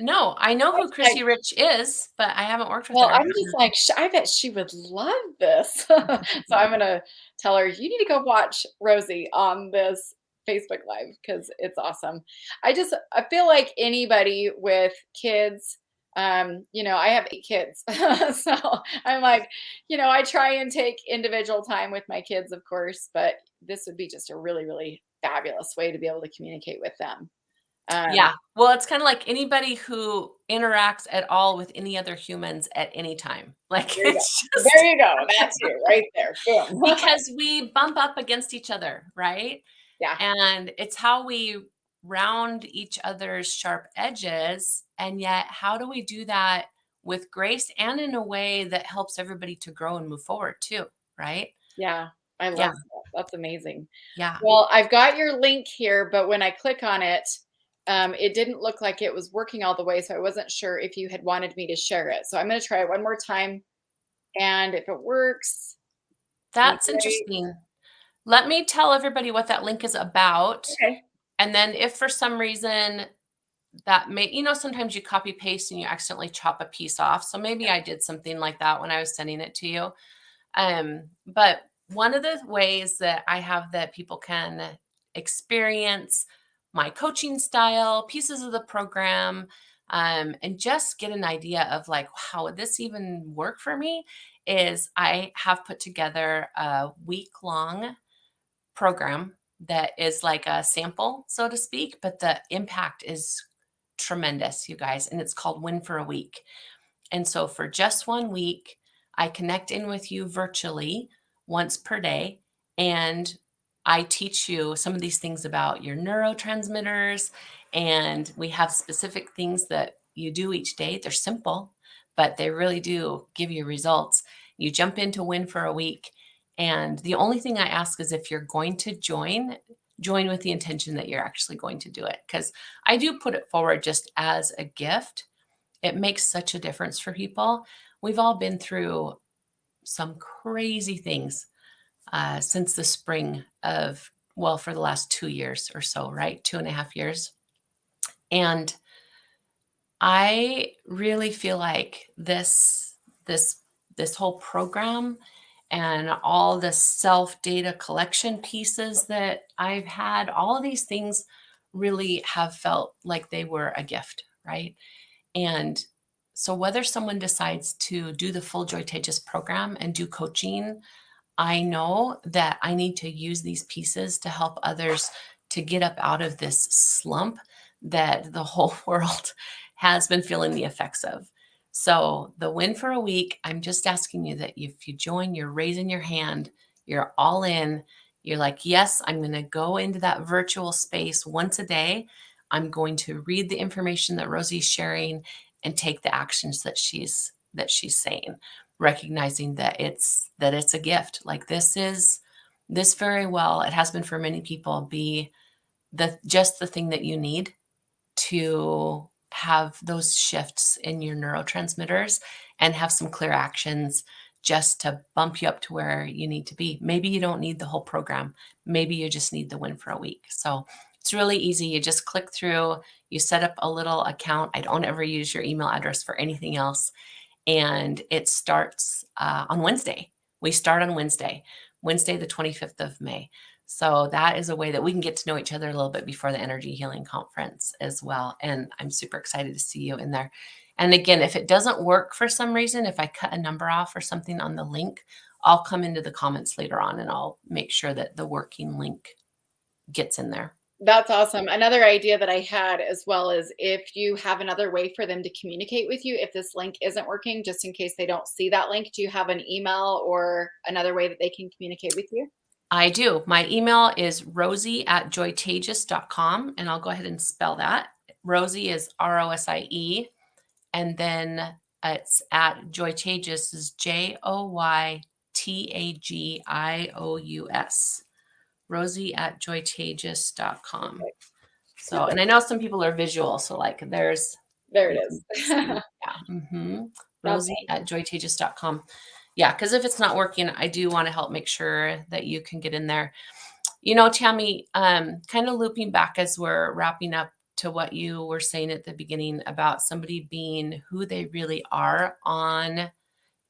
No, I know who Chrissy Rich is, but I haven't worked with her. Well, I'm just like, I bet she would love this. So I'm going to tell her, you need to go watch Rosie on this Facebook Live because it's awesome. I feel like anybody with kids, you know, I have 8 kids. So I'm like, you know, I try and take individual time with my kids, of course, but this would be just a really, really fabulous way to be able to communicate with them. Yeah. Well, it's kind of like anybody who interacts at all with any other humans at any time. Like, there you go. That's you right there. Boom. Because we bump up against each other, right? Yeah. And it's how we round each other's sharp edges. And yet, how do we do that with grace and in a way that helps everybody to grow and move forward too, right? Yeah. I love that. That's amazing. Yeah. Well, I've got your link here, but when I click on it, it didn't look like it was working all the way. So I wasn't sure if you had wanted me to share it. So I'm going to try it one more time. And if it works. That's interesting. Let me tell everybody what that link is about. Okay. And then if for some reason that may, you know, sometimes you copy paste and you accidentally chop a piece off. So maybe I did something like that when I was sending it to you. But one of the ways that I have that people can experience my coaching style, pieces of the program, and just get an idea of like, how would this even work for me, is I have put together a week-long program that is like a sample, so to speak, but the impact is tremendous, you guys. And it's called Win for a Week. And so for just 1 week, I connect in with you virtually once per day. And I teach you some of these things about your neurotransmitters. And we have specific things that you do each day. They're simple, but they really do give you results. You jump into Win for a Week. And the only thing I ask is if you're going to join with the intention that you're actually going to do it. Because I do put it forward just as a gift. It makes such a difference for people. We've all been through some crazy things since the spring of, well, for the last 2 years or so, right? 2.5 years. And I really feel like this whole program and all the self data collection pieces that I've had, all of these things really have felt like they were a gift, right? And so whether someone decides to do the full Joytageous program and do coaching, I know that I need to use these pieces to help others to get up out of this slump that the whole world has been feeling the effects of. So the Win for a Week, I'm just asking you that if you join, you're raising your hand, you're all in, you're like, yes, I'm going to go into that virtual space once a day. I'm going to read the information that Rosie's sharing and take the actions that she's saying, recognizing that it's a gift. Like this very well, it has been for many people, be just the thing that you need to have those shifts in your neurotransmitters and have some clear actions just to bump you up to where you need to be. Maybe you don't need the whole program. Maybe you just need the Win for a Week. So it's really easy. You just click through, you set up a little account. I don't ever use your email address for anything else. And it starts on Wednesday. We start on Wednesday, the 25th of May. So that is a way that we can get to know each other a little bit before the Energy Healing Conference as well. And I'm super excited to see you in there. And again, if it doesn't work for some reason, if I cut a number off or something on the link, I'll come into the comments later on and I'll make sure that the working link gets in there. That's awesome. Another idea that I had as well is if you have another way for them to communicate with you, if this link isn't working, just in case they don't see that link, do you have an email or another way that they can communicate with you? I do. My email is rosie@joytageous.com, and I'll go ahead and spell that. Rosie is ROSIE, and then it's at Joytageous is JOYTAGIOUS. Rosie@joytageous.com. So, and I know some people are visual, so like there it is. Yeah. Mm-hmm. Rosie@joytageous.com. Yeah, because if it's not working, I do want to help make sure that you can get in there. You know, Tammy, kind of looping back as we're wrapping up to what you were saying at the beginning about somebody being who they really are on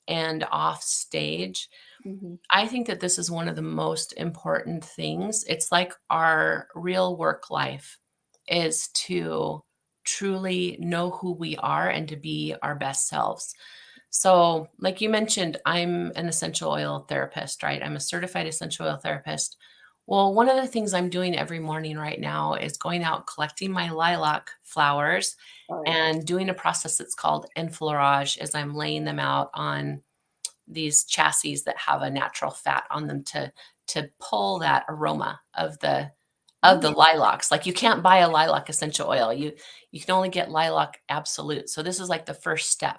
and off stage. Mm-hmm. I think that this is one of the most important things. It's like our real work life is to truly know who we are and to be our best selves. So like you mentioned, I'm an essential oil therapist, right? I'm a certified essential oil therapist. Well, one of the things I'm doing every morning right now is going out, collecting my lilac flowers and doing a process that's called enfleurage as I'm laying them out on these chassis that have a natural fat on them to pull that aroma of the lilacs. Like you can't buy a lilac essential oil. You can only get lilac absolute. So this is like the first step.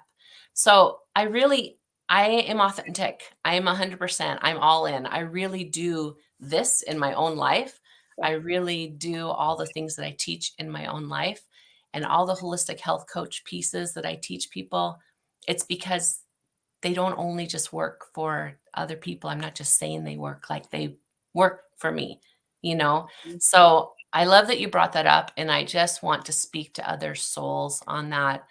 So I am authentic. I am 100%. I'm all in. I really do this in my own life. I really do all the things that I teach in my own life and all the holistic health coach pieces that I teach people. It's because they don't only just work for other people. I'm not just saying they work, like they work for me, you know? So I love that you brought that up. And I just want to speak to other souls on that.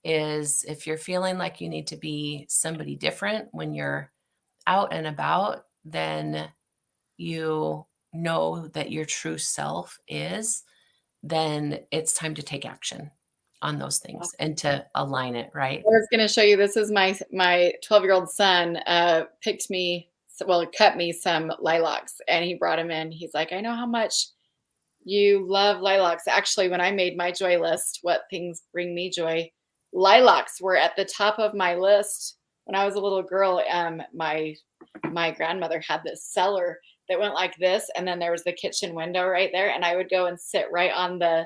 Is if you're feeling like you need to be somebody different when you're out and about, then you know that your true self is, then it's time to take action on those things and to align it, right? I was going to show you, this is my 12-year-old son picked me cut me some lilacs, and he brought them in. He's like, I know how much you love lilacs. Actually, when I made my joy list, what things bring me joy, lilacs were at the top of my list. When I was a little girl, my grandmother had this cellar that went like this, and then there was the kitchen window right there, and I would go and sit right on the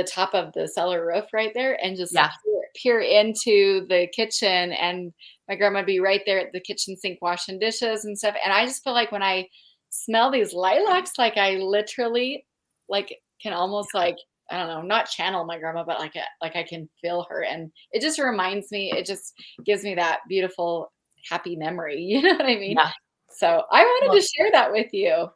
top of the cellar roof right there and just Yeah. peer into the kitchen, and my grandma would be right there at the kitchen sink washing dishes and stuff. And I just feel like when I smell these lilacs, like I literally like can almost like, I don't know, not channel my grandma, but like I can feel her, and it just reminds me, it just gives me that beautiful happy memory. You know what I mean? Yeah. So I wanted Well- to share that with you.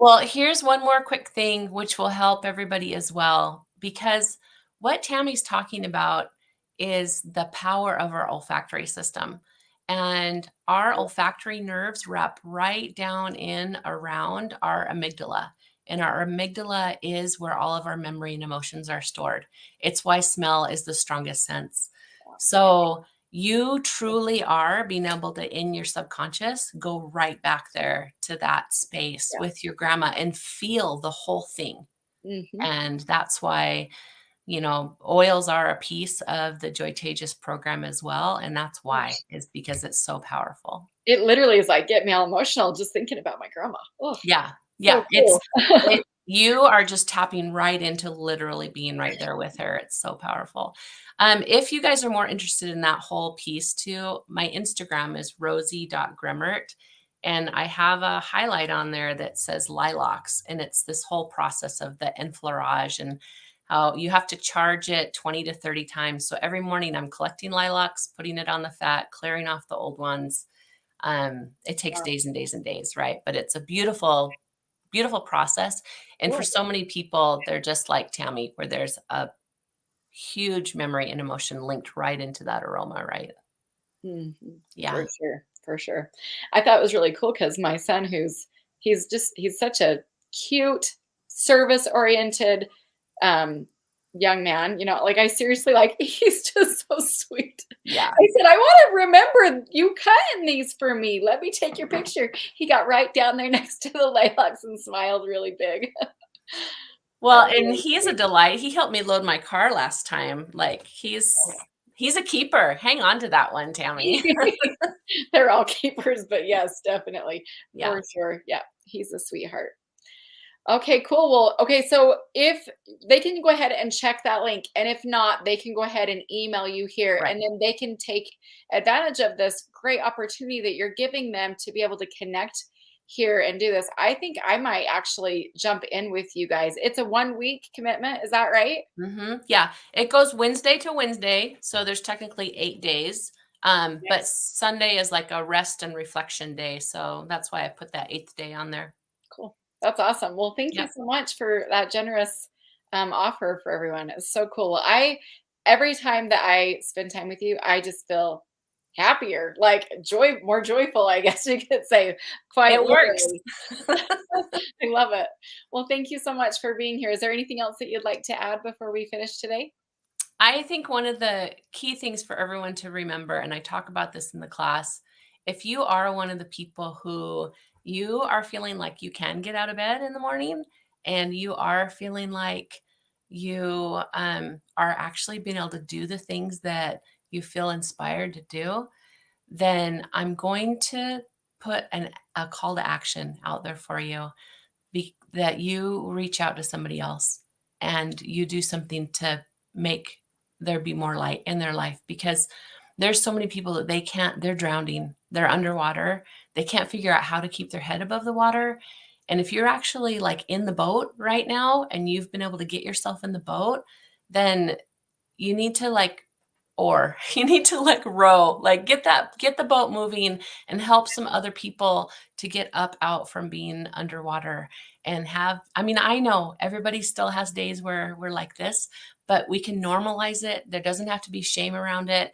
Well, here's one more quick thing, which will help everybody as well, because what Tammy's talking about is the power of our olfactory system. And our olfactory nerves wrap right down in around our amygdala. And our amygdala is where all of our memory and emotions are stored. It's why smell is the strongest sense. So you truly are being able to, in your subconscious, go right back there to that space Yeah. with your grandma and feel the whole thing. Mhm. And that's why, oils are a piece of the Joytageous program as well. And that's why, is because it's so powerful. It literally is like get me all emotional just thinking about my grandma. Oh, Yeah. Yeah. so cool. You are just tapping right into literally being right there with her. It's so powerful. If you guys are more interested in that whole piece too, my Instagram is rosie.grimmert. And I have a highlight on there that says lilacs. And it's this whole process of the enfleurage and how you have to charge it 20 to 30 times. So every morning I'm collecting lilacs, putting it on the fat, clearing off the old ones. It takes Wow. days and days and days, right? But it's a beautiful, beautiful process. And for Cool. so many people, they're just like Tammy, where there's a huge memory and emotion linked right into that aroma, right? Mhm. Yeah. For sure. I thought it was really cool because my son, he's such a cute, service-oriented young man. Like I seriously like he's just so sweet. Yeah. I said, I want to remember you cutting these for me. Let me take your picture. He got right down there next to the lilacs and smiled really big. Well, That was and really he's a sweet. delight. He helped me load my car last time. Like he's a keeper. Hang on to that one, Tammy. They're all keepers, but yes, definitely. Yeah. For sure. Yeah. He's a sweetheart. Okay, cool. Well, okay, so if they can go ahead and check that link, and if not, they can go ahead and email you here, Right. and then they can take advantage of this great opportunity that you're giving them to be able to connect here and do this. I think I might actually jump in with you guys. It's a 1 week commitment. Is that right? Yeah. It goes Wednesday to Wednesday. So there's technically 8 days. But Yes. Sunday is like a rest and reflection day. So that's why I put that 8th day on there. Cool. That's awesome. Well, thank you Yep. so much for that generous offer for everyone. It's so cool. Every time that I spend time with you, I just feel happier, like more joyful, I guess you could say. Quite It works. literally. I love it. Well, thank you so much for being here. Is there anything else that you'd like to add before we finish today? I think one of the key things for everyone to remember, and I talk about this in the class, if you are one of the people who you are feeling like you can get out of bed in the morning and you are feeling like you are actually being able to do the things that you feel inspired to do, then I'm going to put a call to action out there for you that you reach out to somebody else and you do something to make there be more light in their life, because there's so many people that they're drowning, they're underwater, they can't figure out how to keep their head above the water. And if you're actually like in the boat right now and you've been able to get yourself in the boat, then you need to you need to row, get the boat moving and help some other people to get up out from being underwater and I know everybody still has days where we're like this, but we can normalize it. There doesn't have to be shame around it.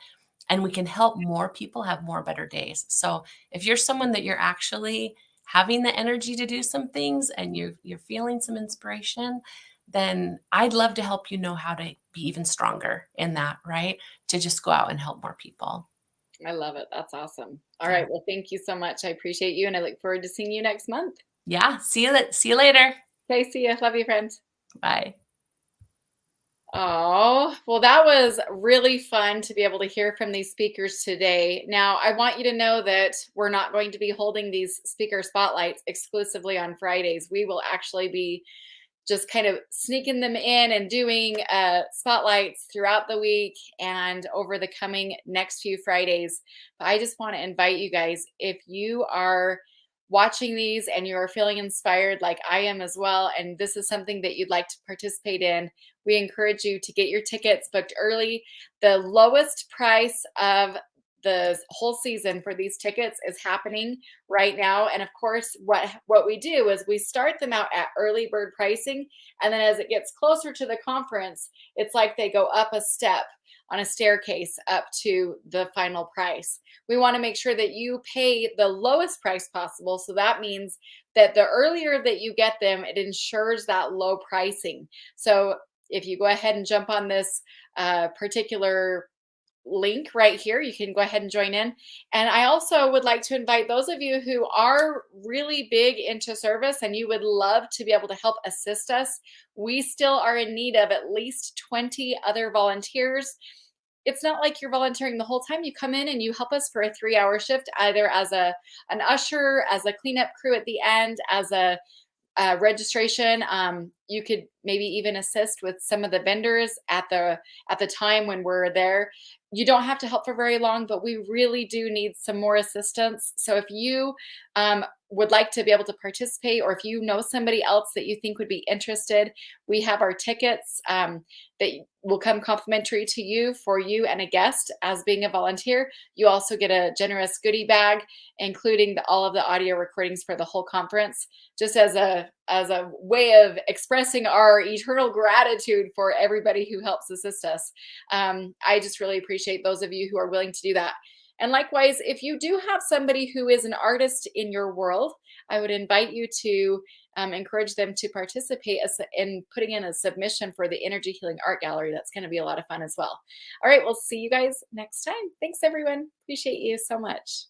And we can help more people have more better days. So if you're someone that you're actually having the energy to do some things and you're feeling some inspiration, then I'd love to help you know how to be even stronger in that, right? To just go out and help more people. I love it. That's awesome. All right. Well, thank you so much. I appreciate you, and I look forward to seeing you next month. Yeah. See you later. Okay. See ya. Love you, friends. Bye. Oh, well, that was really fun to be able to hear from these speakers today. Now, I want you to know that we're not going to be holding these speaker spotlights exclusively on Fridays. We will actually be just kind of sneaking them in and doing spotlights throughout the week and over the coming next few Fridays. But I just want to invite you guys, if you are watching these and you are feeling inspired like I am as well, and this is something that you'd like to participate in, we encourage you to get your tickets booked early. The lowest price of the whole season for these tickets is happening right now. And of course, what we do is we start them out at early bird pricing. And then as it gets closer to the conference, it's like they go up a step on a staircase up to the final price. We want to make sure that you pay the lowest price possible. So that means that the earlier that you get them, it ensures that low pricing. So if you go ahead and jump on this particular link right here, you can go ahead and join in. And I also would like to invite those of you who are really big into service and you would love to be able to help assist us. We still are in need of at least 20 other volunteers. It's not like you're volunteering the whole time. You come in and you help us for a 3-hour shift, either as an usher, as a cleanup crew at the end, as a registration. You could maybe even assist with some of the vendors at the time when we're there. You don't have to help for very long, but we really do need some more assistance. So if you would like to be able to participate, or if you know somebody else that you think would be interested, we have our tickets that will come complimentary to you for you and a guest as being a volunteer. You also get a generous goodie bag, including all of the audio recordings for the whole conference, just as a way of expressing our eternal gratitude for everybody who helps assist us. I just really appreciate those of you who are willing to do that. And likewise, if you do have somebody who is an artist in your world, I would invite you to encourage them to participate in putting in a submission for the Energy Healing Art Gallery. That's going to be a lot of fun as well. All right, we'll see you guys next time. Thanks, everyone. Appreciate you so much.